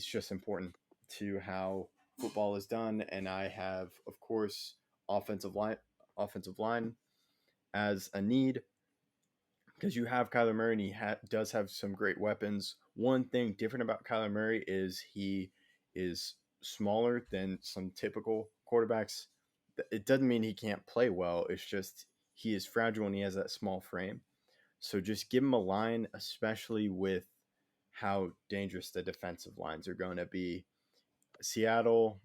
just important to how football is done, and I have, of course, offensive line as a need because you have Kyler Murray and he does have some great weapons. One thing different about Kyler Murray is he is smaller than some typical quarterbacks. It doesn't mean he can't play well. It's just he is fragile and he has that small frame. So just give him a line, especially with how dangerous the defensive lines are going to be. Seattle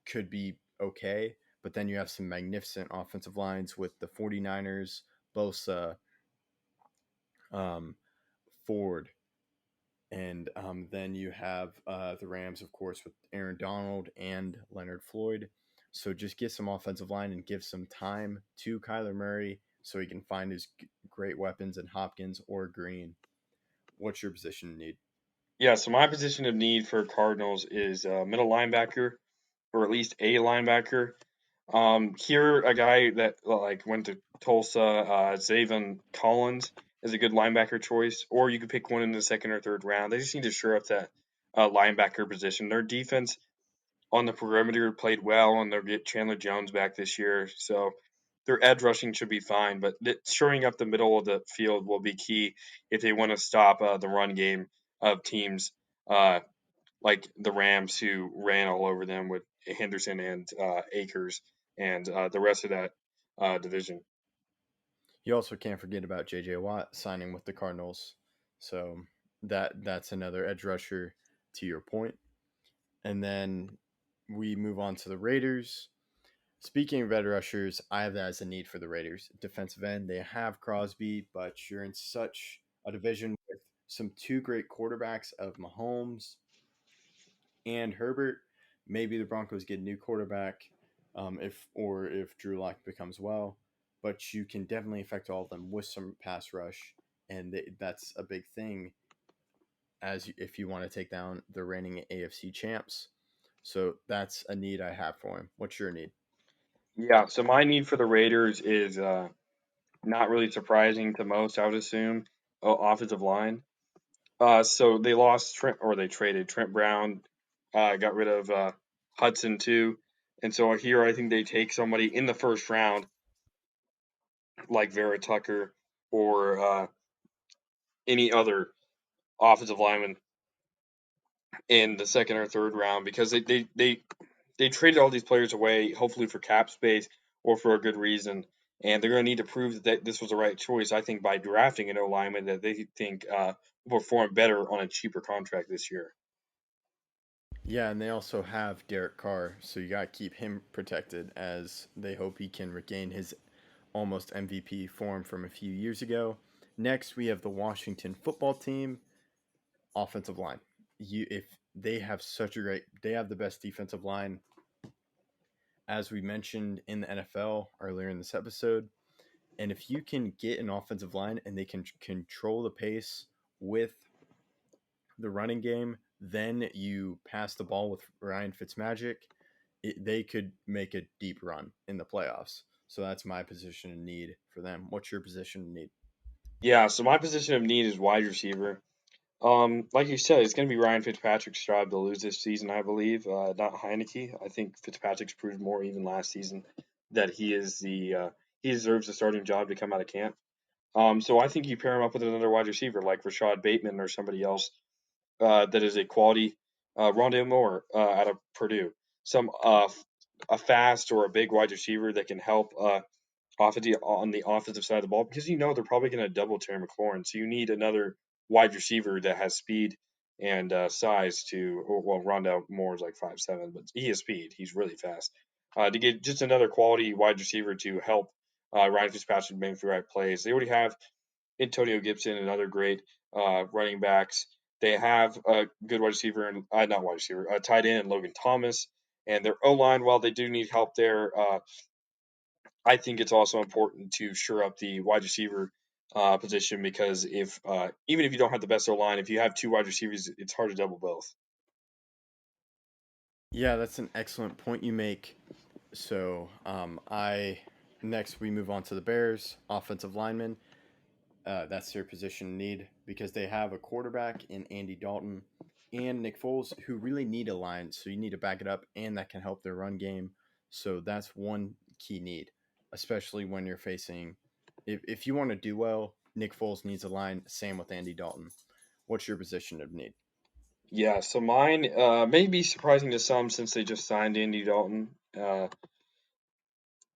could be okay, but then you have some magnificent offensive lines with the 49ers, Bosa, Ford, and then you have the Rams, of course, with Aaron Donald and Leonard Floyd. So just get some offensive line and give some time to Kyler Murray so he can find his great weapons in Hopkins or Green. What's your position need? Yeah, so my position of need for Cardinals is middle linebacker, or at least a linebacker. Here, a guy that like went to Tulsa, Zayvon Collins is a good linebacker choice, or you could pick one in the second or third round. They just need to shore up that linebacker position. Their defense on the perimeter played well, and they'll get Chandler Jones back this year, so their edge rushing should be fine. But shoring up the middle of the field will be key if they want to stop the run game of teams uh, like the Rams, who ran all over them with Henderson and Akers and the rest of that division. You also can't forget about J.J. Watt signing with the Cardinals. So that's another edge rusher to your point. And then we move on to the Raiders. Speaking of edge rushers, I have that as a need for the Raiders. Defensive end, they have Crosby, but you're in such a division with some two great quarterbacks of Mahomes and Herbert. Maybe the Broncos get a new quarterback if Drew Lock becomes well, but you can definitely affect all of them with some pass rush, and that's a big thing if you want to take down the reigning AFC champs. So that's a need I have for him. What's your need? Yeah, so my need for the Raiders is not really surprising to most, I would assume. Offensive line. So they lost Trent, or they traded Trent Brown, got rid of Hudson too, and so here I think they take somebody in the first round like Vera Tucker or any other offensive lineman in the second or third round because they traded all these players away, hopefully for cap space or for a good reason. And they're going to need to prove that this was the right choice, I think, by drafting an O lineman that they think will perform better on a cheaper contract this year. Yeah, and they also have Derek Carr, so you got to keep him protected as they hope he can regain his almost MVP form from a few years ago. Next, we have the Washington football team offensive line. If they have they have the best defensive line, as we mentioned in the NFL earlier in this episode. And if you can get an offensive line and they can control the pace with the running game, then you pass the ball with Ryan Fitzmagic, they could make a deep run in the playoffs. So that's my position in need for them. What's your position in need? Yeah, so my position of need is wide receiver. Like you said, it's going to be Ryan Fitzpatrick's job to lose this season, I believe. Not Heineke. I think Fitzpatrick's proved more even last season that he deserves a starting job to come out of camp. So I think you pair him up with another wide receiver like Rashad Bateman or somebody else that is a quality Rondale Moore out of Purdue. A fast or a big wide receiver that can help on the offensive side of the ball because they're probably going to double Terry McLaurin. So you need another wide receiver that has speed and size Rondale Moore is like 5'7", but he has speed. He's really fast. To get just another quality wide receiver to help Ryan Fitzpatrick make the right plays. They already have Antonio Gibson and other great running backs. They have a good wide receiver and not wide receiver, tight end Logan Thomas, and their O line. While they do need help there, I think it's also important to shore up the wide receiver position because if even if you don't have the best O line, if you have two wide receivers, it's hard to double both. Yeah, that's an excellent point you make. So, I next we move on to the Bears offensive lineman. That's their position need because they have a quarterback in Andy Dalton and Nick Foles who really need a line. So you need to back it up, and that can help their run game. So that's one key need, especially when you're facing. If you want to do well, Nick Foles needs a line. Same with Andy Dalton. What's your position of need? Yeah, so mine may be surprising to some since they just signed Andy Dalton.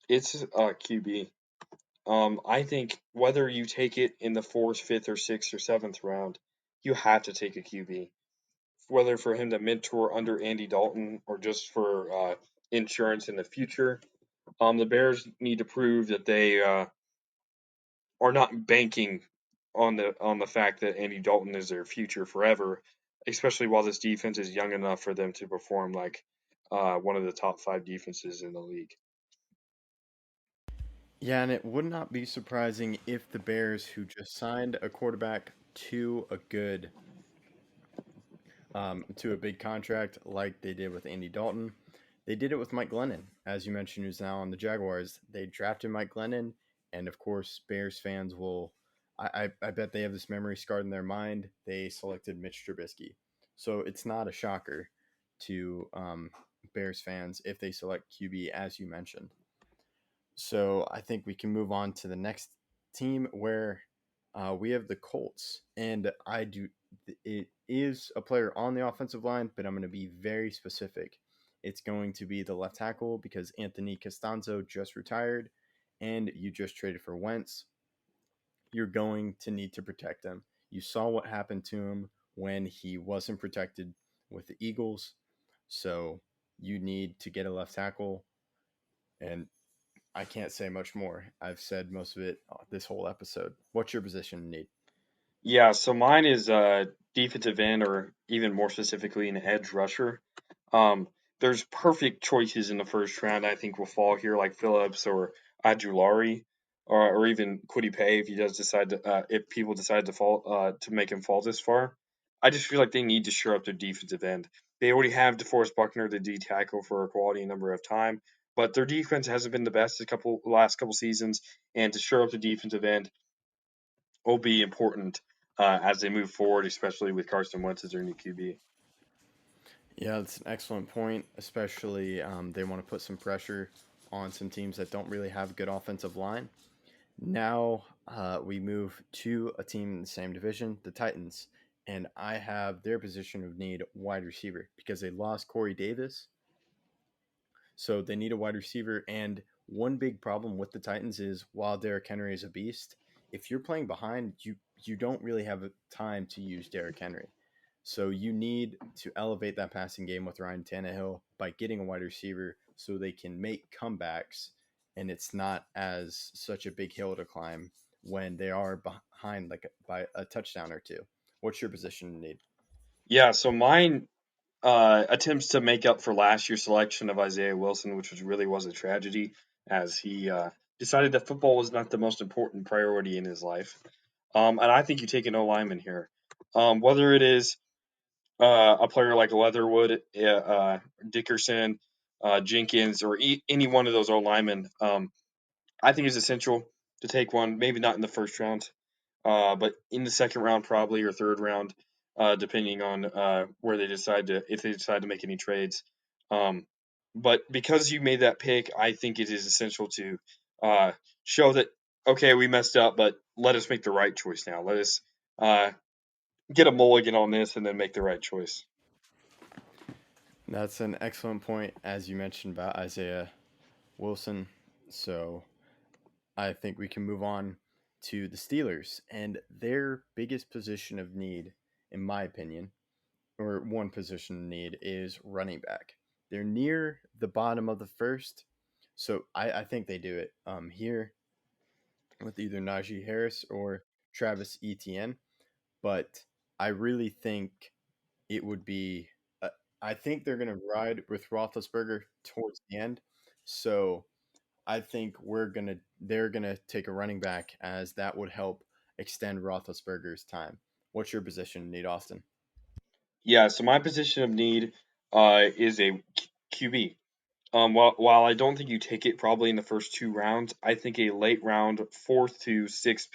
It's QB. I think whether you take it in the fourth, fifth, or sixth or seventh round, you have to take a QB. Whether for him to mentor under Andy Dalton or just for insurance in the future, the Bears need to prove that they are not banking on the fact that Andy Dalton is their future forever, especially while this defense is young enough for them to perform like one of the top 5 defenses in the league. Yeah, and it would not be surprising if the Bears, who just signed a quarterback to a big contract like they did with Andy Dalton, they did it with Mike Glennon, as you mentioned, who's now on the Jaguars. They drafted Mike Glennon, and of course, Bears fans will. I bet they have this memory scarred in their mind. They selected Mitch Trubisky, so it's not a shocker to Bears fans if they select QB, as you mentioned. So I think we can move on to the next team where we have the Colts, and it is a player on the offensive line, but I'm going to be very specific. It's going to be the left tackle because Anthony Costanzo just retired, and you just traded for Wentz. You're going to need to protect him. You saw what happened to him when he wasn't protected with the Eagles, so you need to get a left tackle. And I can't say much more. I've said most of it this whole episode. What's your position need? Yeah, so mine is defensive end, or even more specifically, an edge rusher. Um, there's perfect choices in the first round. I think will fall here, like Phillips or Ajulari, or even Kwity Paye if people decide to fall to make him fall this far. I just feel like they need to shore up their defensive end. They already have DeForest Buckner, the D tackle, for a quality number of time, but their defense hasn't been the best last couple seasons. And to shore up the defensive end will be important as they move forward, especially with Carson Wentz as their new QB. Yeah, that's an excellent point. Especially they want to put some pressure on some teams that don't really have a good offensive line. Now we move to a team in the same division, the Titans, and I have their position of need wide receiver because they lost Corey Davis, so they need a wide receiver. And one big problem with the Titans is while Derrick Henry is a beast, if you're playing behind, you don't really have time to use Derrick Henry. So you need to elevate that passing game with Ryan Tannehill by getting a wide receiver so they can make comebacks, and it's not as such a big hill to climb when they are behind like by a touchdown or two. What's your position need? Yeah, so mine attempts to make up for last year's selection of Isaiah Wilson, which was a tragedy, as he decided that football was not the most important priority in his life. And I think you take an O lineman here, whether it is a player like Leatherwood, Dickerson, Jenkins, or any one of those O linemen. I think it's essential to take one, maybe not in the first round, but in the second round probably or third round, depending on where they decide to if they decide to make any trades. Um, but because you made that pick, I think it is essential to uh, show that okay, we messed up, but let us make the right choice now. Let us uh, get a mulligan on this and then make the right choice. That's an excellent point, as you mentioned about Isaiah Wilson. So I think we can move on to the Steelers and their biggest position of need, in my opinion, or one position of need is running back. They're near the bottom of the first, so I think they do it here with either Najee Harris or Travis Etienne. But I really think it would be. I think they're going to ride with Roethlisberger towards the end. So I think they're gonna take a running back as that would help extend Roethlisberger's time. What's your position, Nate Austin? Yeah, so my position of need is a QB. While I don't think you take it probably in the first two rounds, I think a late round fourth to sixth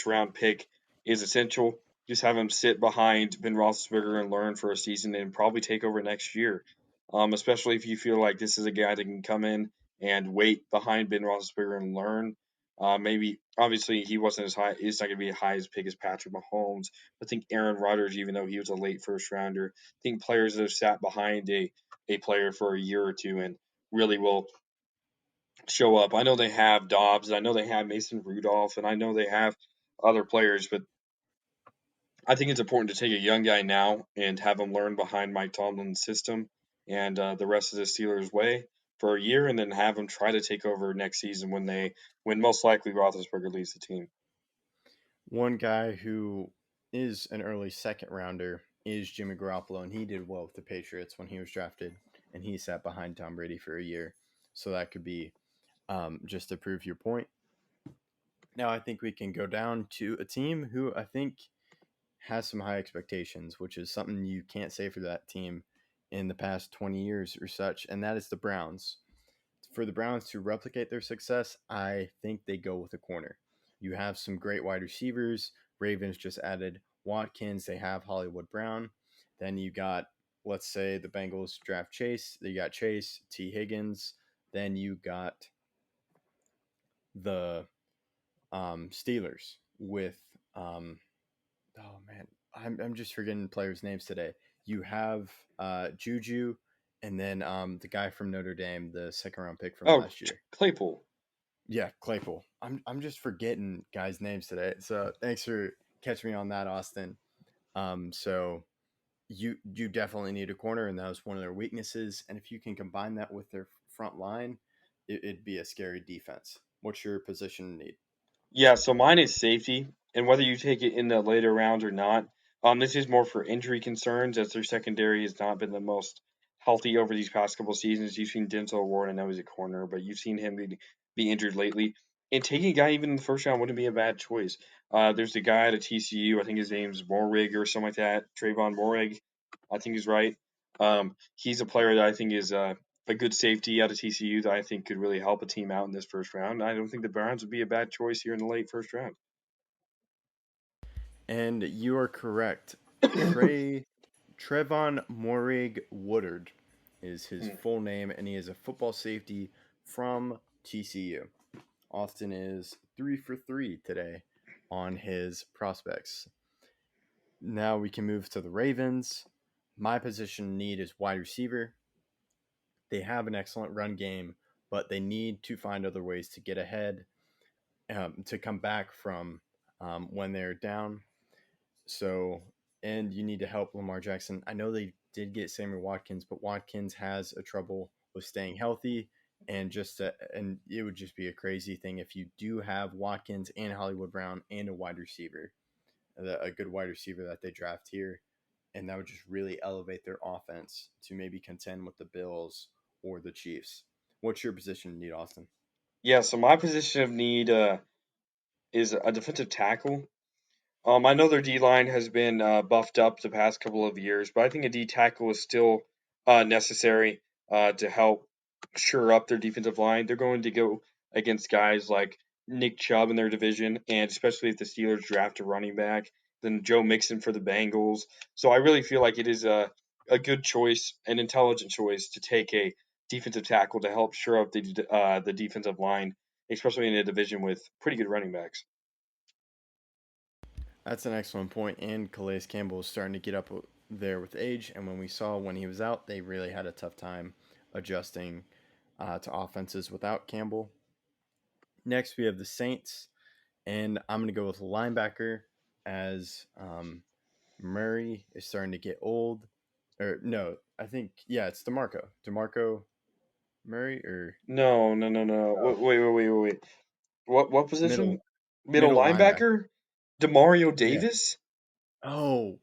round pick is essential. Just have him sit behind Ben Roethlisberger and learn for a season and probably take over next year. Especially if you feel like this is a guy that can come in and wait behind Ben Roethlisberger and learn. Maybe obviously he wasn't as high. He's not going to be as high as pick as Patrick Mahomes. I think Aaron Rodgers, even though he was a late first rounder, I think players that have sat behind a player for a year or two and really will show up. I know they have Dobbs, I know they have Mason Rudolph, and I know they have other players, but I think it's important to take a young guy now and have him learn behind Mike Tomlin's system and the rest of the Steelers' way for a year, and then have him try to take over next season when most likely Roethlisberger leaves the team. One guy who is an early second rounder is Jimmy Garoppolo, and he did well with the Patriots when he was drafted, and he sat behind Tom Brady for a year. So that could be just to prove your point. Now I think we can go down to a team who I think has some high expectations, which is something you can't say for that team in the past 20 years or such, and that is the Browns. For the Browns to replicate their success, I think they go with a corner. You have some great wide receivers. Ravens just added Watkins. They have Hollywood Brown. Then you got, let's say, the Bengals draft Chase. You got Chase, T. Higgins. Then you got the Steelers with oh man, I'm just forgetting players' names today. You have Juju, and then the guy from Notre Dame, the second round pick from Oh, last year. Claypool. Yeah, Claypool. I'm just forgetting guys' names today. So thanks for catching me on that, Austin. So you definitely need a corner, and that was one of their weaknesses. And if you can combine that with their front line, it'd be a scary defense. What's your position need? Yeah, so mine is safety, and whether you take it in the later rounds or not, this is more for injury concerns as their secondary has not been the most healthy over these past couple seasons. You've seen Denzel Ward, I know he's a corner, but you've seen him be injured lately. And taking a guy even in the first round wouldn't be a bad choice. There's a guy at TCU, I think his name's Morrig or something like that, Trayvon Morrig, I think he's right. He's a player that I think is a good safety out of TCU that I think could really help a team out in this first round. I don't think the Browns would be a bad choice here in the late first round. And you are correct. Trevon Morig Woodard is his full name, and he is a football safety from TCU. Austin is 3 for 3 today on his prospects. Now we can move to the Ravens. My position need is wide receiver. They have an excellent run game, but they need to find other ways to get ahead, to come back from when they're down. So, and you need to help Lamar Jackson. I know they did get Sammy Watkins, but Watkins has a trouble with staying healthy, and and it would just be a crazy thing if you do have Watkins and Hollywood Brown and a wide receiver, a good wide receiver that they draft here, and that would just really elevate their offense to maybe contend with the Bills or the Chiefs. What's your position need, Austin? Yeah, so my position of need is a defensive tackle. I know their D line has been buffed up the past couple of years, but I think a D tackle is still necessary to help shore up their defensive line. They're going to go against guys like Nick Chubb in their division, and especially if the Steelers draft a running back, then Joe Mixon for the Bengals. So I really feel like it is a good choice, an intelligent choice to take a defensive tackle to help shore up the defensive line, especially in a division with pretty good running backs. That's an excellent point. And Calais Campbell is starting to get up there with age. And when he was out, they really had a tough time adjusting to offenses without Campbell. Next, we have the Saints. And I'm going to go with linebacker as Murray is starting to get old. Or no, I think, yeah, it's DeMarco. DeMarco Murray or No, no, no, no. Wait. What middle position? Middle middle linebacker. linebacker? Demario Yeah. Davis? Oh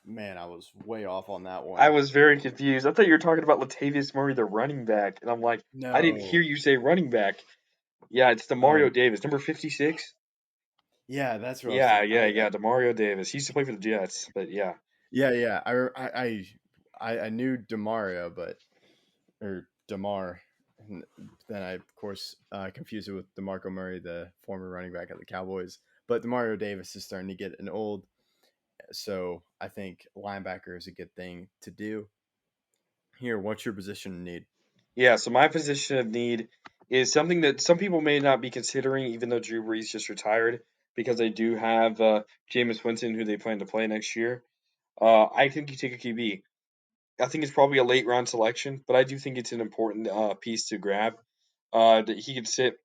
man, I was way off on that I one. was very confused. I thought you were talking about Latavius Murray, the running back, and I'm like, I didn't hear No. you say running back. Yeah, it's Demario Oh, Davis, number 56. yeah, that's what I was Yeah, thinking. yeah, yeah, Demario Davis. He used to play for the Jets, but yeah. Yeah. I knew Demario, but or Demar, and then I of course confused it with DeMarco Murray, the former running back at the Cowboys. But Demario Davis is starting to get an old, so I think linebacker is a good thing to do. Here, what's your position need? Yeah, so my position of need is something that some people may not be considering, even though Drew Brees just retired, because they do have Jameis Winston, who they plan to play next year. I think you take a QB. I think it's probably a late round selection, but I do think it's an important piece to grab. That he could sit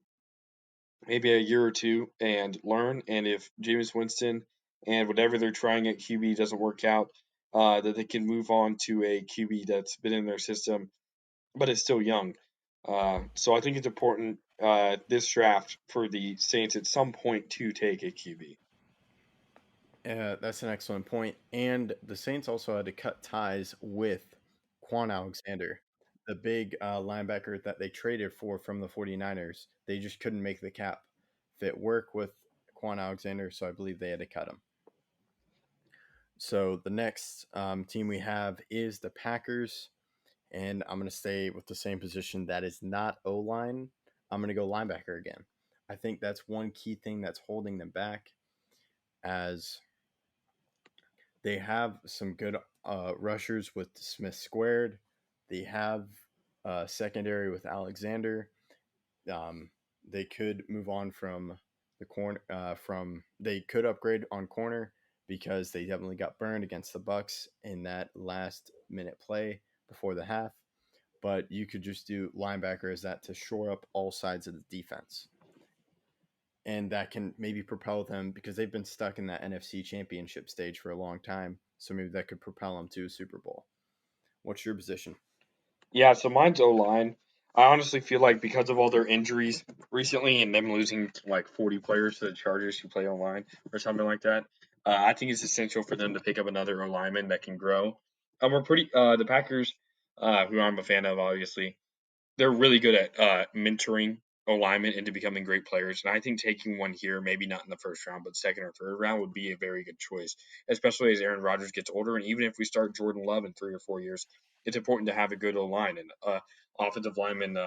maybe a year or two and learn, and if Jameis Winston and whatever they're trying at QB doesn't work out, that they can move on to a QB that's been in their system but is still young. So I think it's important this draft for the Saints at some point to take a QB. That's an excellent point. And the Saints also had to cut ties with Quan Alexander, the big linebacker that they traded for from the 49ers. They just couldn't make the cap fit work with Quan Alexander, so I believe they had to cut him. So the next team we have is the Packers, and I'm going to stay with the same position that is not O line. I'm going to go linebacker again. I think that's one key thing that's holding them back, as they have some good rushers with Smith squared. They have secondary with Alexander. They could move on from the corner. They could upgrade on corner because they definitely got burned against the Bucks in that last minute play before the half. But you could just do linebacker as that to shore up all sides of the defense, and that can maybe propel them because they've been stuck in that NFC Championship stage for a long time. So maybe that could propel them to a Super Bowl. What's your position? Yeah, so mine's O line. I honestly feel like because of all their injuries recently and them losing like 40 players to the Chargers who play online or something like that, I think it's essential for them to pick up another O lineman that can grow. We're pretty the Packers, who I'm a fan of, obviously. They're really good at mentoring alignment into becoming great players. And I think taking one here, maybe not in the first round, but second or third round would be a very good choice, especially as Aaron Rodgers gets older. And even if we start Jordan Love in 3 or 4 years, it's important to have a good line. And offensive linemen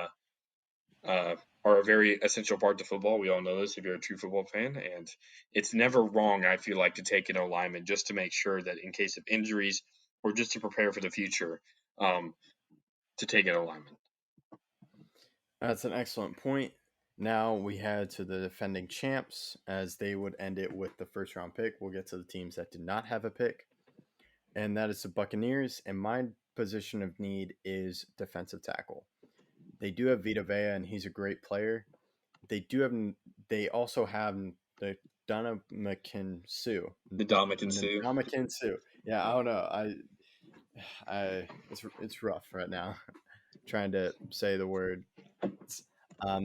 are a very essential part to football. We all know this if you're a true football fan. And it's never wrong, I feel like, to take an O lineman just to make sure that in case of injuries or just to prepare for the future, to take an O lineman. That's an excellent point. Now we head to the defending champs, as they would end it with the first round pick. We'll get to the teams that did not have a pick, and that is the Buccaneers. And my position of need is defensive tackle. They do have Vita Vea, and he's a great player. They also have the Ndamukong Suh. The Ndamukong Suh. Ndamukong Suh. Yeah, I don't know. It's rough right now trying to say the word.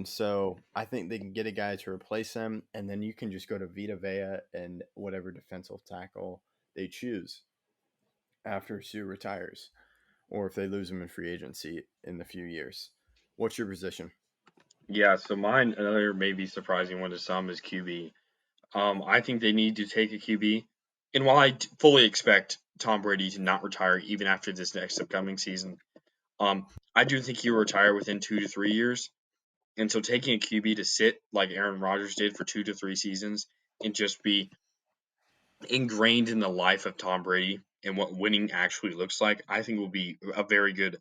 So I think they can get a guy to replace him, and then you can just go to Vita Vea and whatever defensive tackle they choose after Sue retires, or if they lose him in free agency in the few years. What's your position? Yeah, so mine, another maybe surprising one to some, is QB. I think they need to take a QB. And while I fully expect Tom Brady to not retire even after this next upcoming season, I do think he'll retire within 2 to 3 years. And so taking a QB to sit like Aaron Rodgers did for 2 to 3 seasons and just be ingrained in the life of Tom Brady and what winning actually looks like, I think will be a very good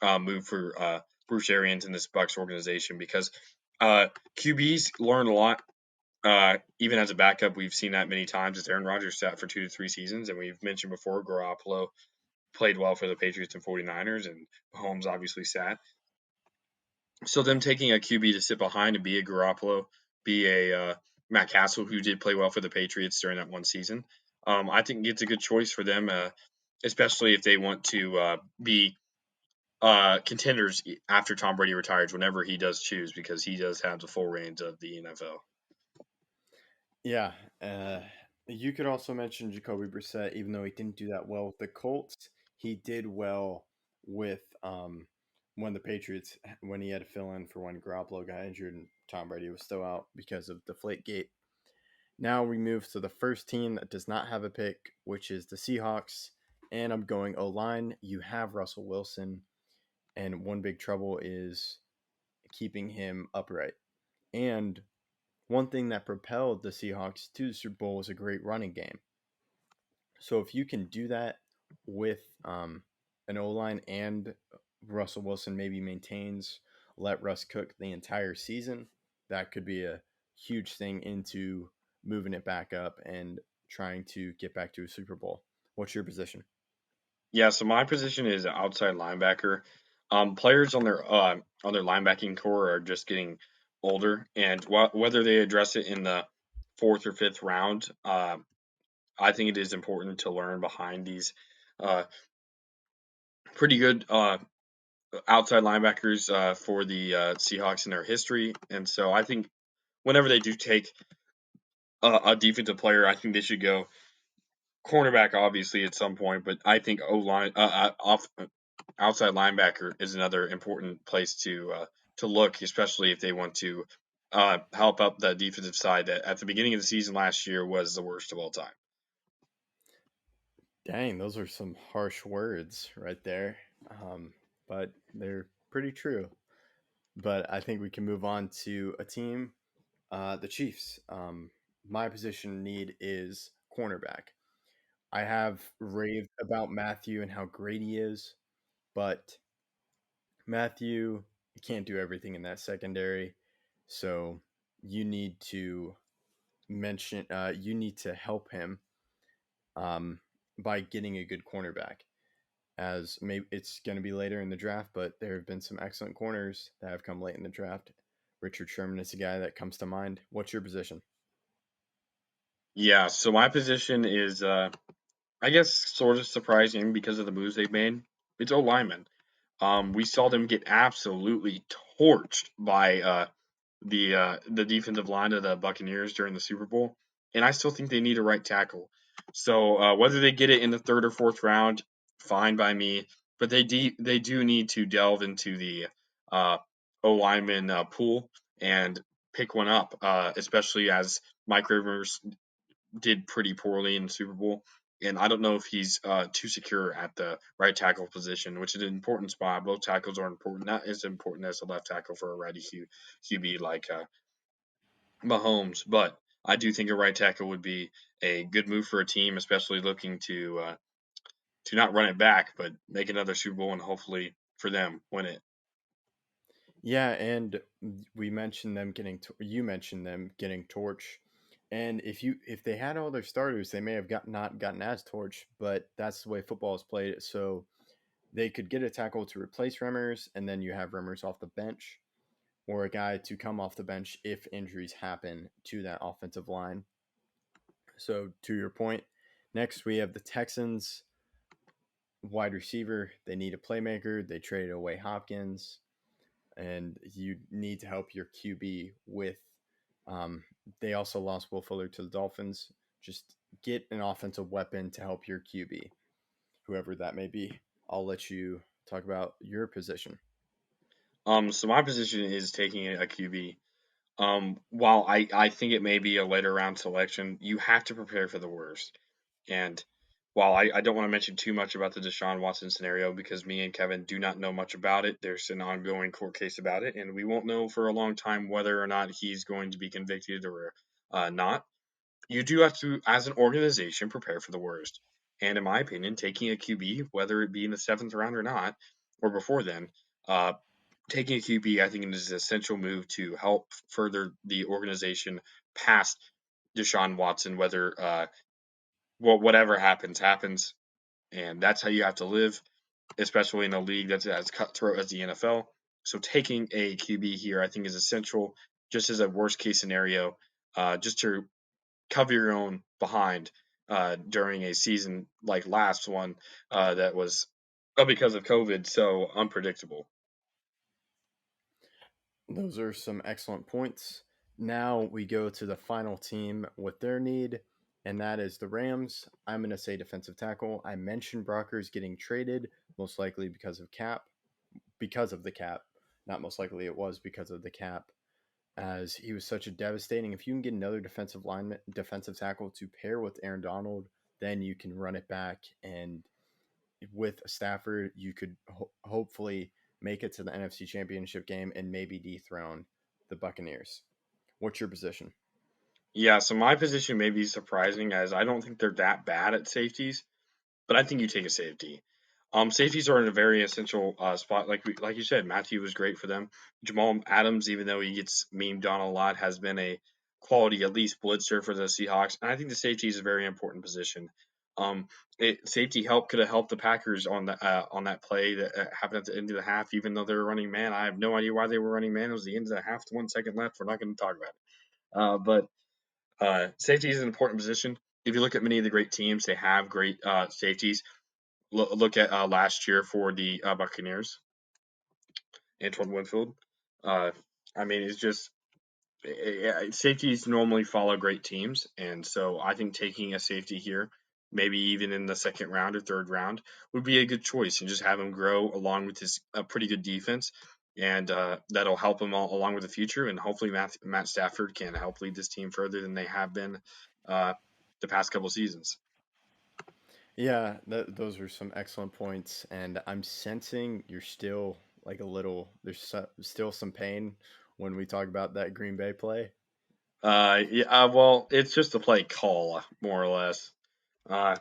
move for Bruce Arians and this Bucs organization, because QBs learn a lot. Even as a backup, we've seen that many times as Aaron Rodgers sat for 2 to 3 seasons, and we've mentioned before Garoppolo played well for the Patriots and 49ers, and Mahomes obviously sat. So them taking a QB to sit behind and be a Garoppolo, be a Matt Castle, who did play well for the Patriots during that one season, I think it's a good choice for them, especially if they want to be contenders after Tom Brady retires, whenever he does choose, because he does have the full reins of the NFL. Yeah, you could also mention Jacoby Brissett, even though he didn't do that well with the Colts. He did well with when the Patriots, when he had to fill in for when Garoppolo got injured and Tom Brady was still out because of Deflategate. Now we move to the first team that does not have a pick, which is the Seahawks. And I'm going O-line. You have Russell Wilson, and one big trouble is keeping him upright. And one thing that propelled the Seahawks to the Super Bowl was a great running game. So if you can do that with an O-line, and Russell Wilson maybe maintains, let Russ cook the entire season, that could be a huge thing into moving it back up and trying to get back to a Super Bowl. What's your position? Yeah, so my position is outside linebacker. Players on their linebacking core are just getting older, and whether they address it in the 4th or 5th round, I think it is important to learn behind these pretty good outside linebackers for the Seahawks in their history. And so I think whenever they do take a defensive player, I think they should go cornerback, obviously, at some point. But I think outside linebacker is another important place to look, especially if they want to help up the defensive side that at the beginning of the season last year was the worst of all time. Dang, those are some harsh words right there. But they're pretty true. But I think we can move on to a team, the Chiefs. My position need is cornerback. I have raved about Matthew and how great he is, but Matthew can't do everything in that secondary. So you need to you need to help him by getting a good cornerback. As maybe it's going to be later in the draft, but there have been some excellent corners that have come late in the draft. Richard Sherman is a guy that comes to mind. What's your position? Yeah, so my position is, I guess, sort of surprising because of the moves they've made. It's O-lineman. We saw them get absolutely torched by the defensive line of the Buccaneers during the Super Bowl, and I still think they need a right tackle. So whether they get it in the 3rd or 4th round, fine by me. But they do need to delve into the O-lineman pool and pick one up, especially as Mike Rivers did pretty poorly in the Super Bowl. And I don't know if he's too secure at the right tackle position, which is an important spot. Both tackles are important, not as important as the left tackle for a righty QB like Mahomes. But I do think a right tackle would be a good move for a team, especially looking to not run it back, but make another Super Bowl and hopefully for them win it. Yeah, and we mentioned them getting you mentioned them getting torch, and if they had all their starters, they may have not gotten as torch, but that's the way football is played. So they could get a tackle to replace Remmers, and then you have Remmers off the bench, or a guy to come off the bench if injuries happen to that offensive line. So to your point, next we have the Texans wide receiver. They need a playmaker. They traded away Hopkins, and you need to help your QB with. Um, they also lost Will Fuller to the Dolphins. Just get an offensive weapon to help your QB, whoever that may be. I'll let you talk about your position. So my position is taking a QB. While I think it may be a later round selection, you have to prepare for the worst. And while I don't want to mention too much about the Deshaun Watson scenario because me and Kevin do not know much about it, there's an ongoing court case about it, and we won't know for a long time whether or not he's going to be convicted or not. You do have to, as an organization, prepare for the worst. And in my opinion, taking a QB, whether it be in the 7th round or not, or before then, uh, taking a QB, I think, is an essential move to help further the organization past Deshaun Watson, whether whatever happens, and that's how you have to live, especially in a league that's as cutthroat as the NFL. So taking a QB here, I think, is essential, just as a worst case scenario, just to cover your own behind during a season like last one that was because of COVID so unpredictable. Those are some excellent points. Now we go to the final team with their need, and that is the Rams. I'm going to say defensive tackle. I mentioned Brockers getting traded, most likely because of the cap. Not most likely, it was because of the cap, as he was such a devastating. If you can get another defensive tackle to pair with Aaron Donald, then you can run it back, and with Stafford, you could hopefully make it to the NFC Championship game and maybe dethrone the Buccaneers. What's your position? Yeah, so my position may be surprising as I don't think they're that bad at safeties, but I think you take a safety. Safeties are in a very essential spot. Like you said, Matthew was great for them. Jamal Adams, even though he gets memed on a lot, has been a quality at least blitzer for the Seahawks, and I think the safety is a very important position. Um, safety help could have helped the Packers on that play that happened at the end of the half, even though they were running man. I have no idea why they were running man. It was the end of the half, 1 second left. We're not going to talk about it. But safety is an important position. If you look at many of the great teams, they have great safeties. Look at last year for the Buccaneers, Antoine Winfield. Uh, I mean, it's just safeties normally follow great teams, and so I think taking a safety here, maybe even in the 2nd round or 3rd round, would be a good choice, and just have him grow along with his pretty good defense, and that'll help him along with the future, and hopefully Matt Stafford can help lead this team further than they have been uh, the past couple seasons. Yeah, those are some excellent points, and I'm sensing you're still like a little. Still some pain when we talk about that Green Bay play. Yeah, well, it's just a play call, more or less. Uh,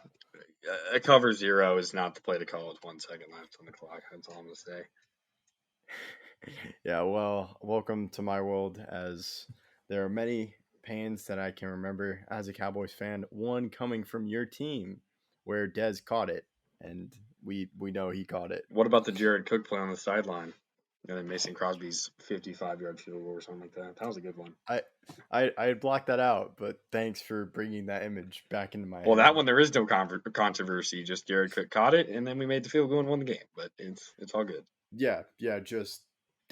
a cover 0 is not the play to call with 1 second left on the clock. That's all I'm gonna say. Yeah, well, welcome to my world, as there are many pains that I can remember as a Cowboys fan. One coming from your team, where Dez caught it, and we know he caught it. What about the Jared Cook play on the sideline? And then Mason Crosby's 55-yard field goal or something like that. That was a good one. I had blocked that out, but thanks for bringing that image back into my Well, head. that one there is no controversy. Just Jared Cook caught it, and then we made the field goal and won the game. But it's all good. Yeah, just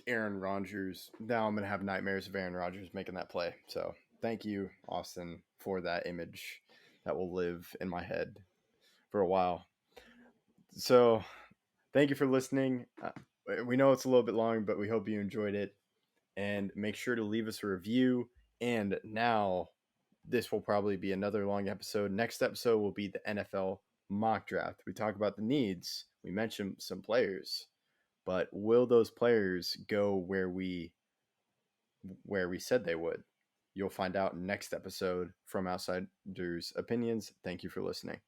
Aaron Rodgers. Now I'm gonna have nightmares of Aaron Rodgers making that play. So thank you, Austin, for that image that will live in my head for a while. So thank you for listening. We know it's a little bit long, but we hope you enjoyed it. And make sure to leave us a review. And now, this will probably be another long episode. Next episode will be the NFL mock draft. We talk about the needs. We mentioned some players, but will those players go where we said they would? You'll find out next episode from Outsiders Opinions. Thank you for listening.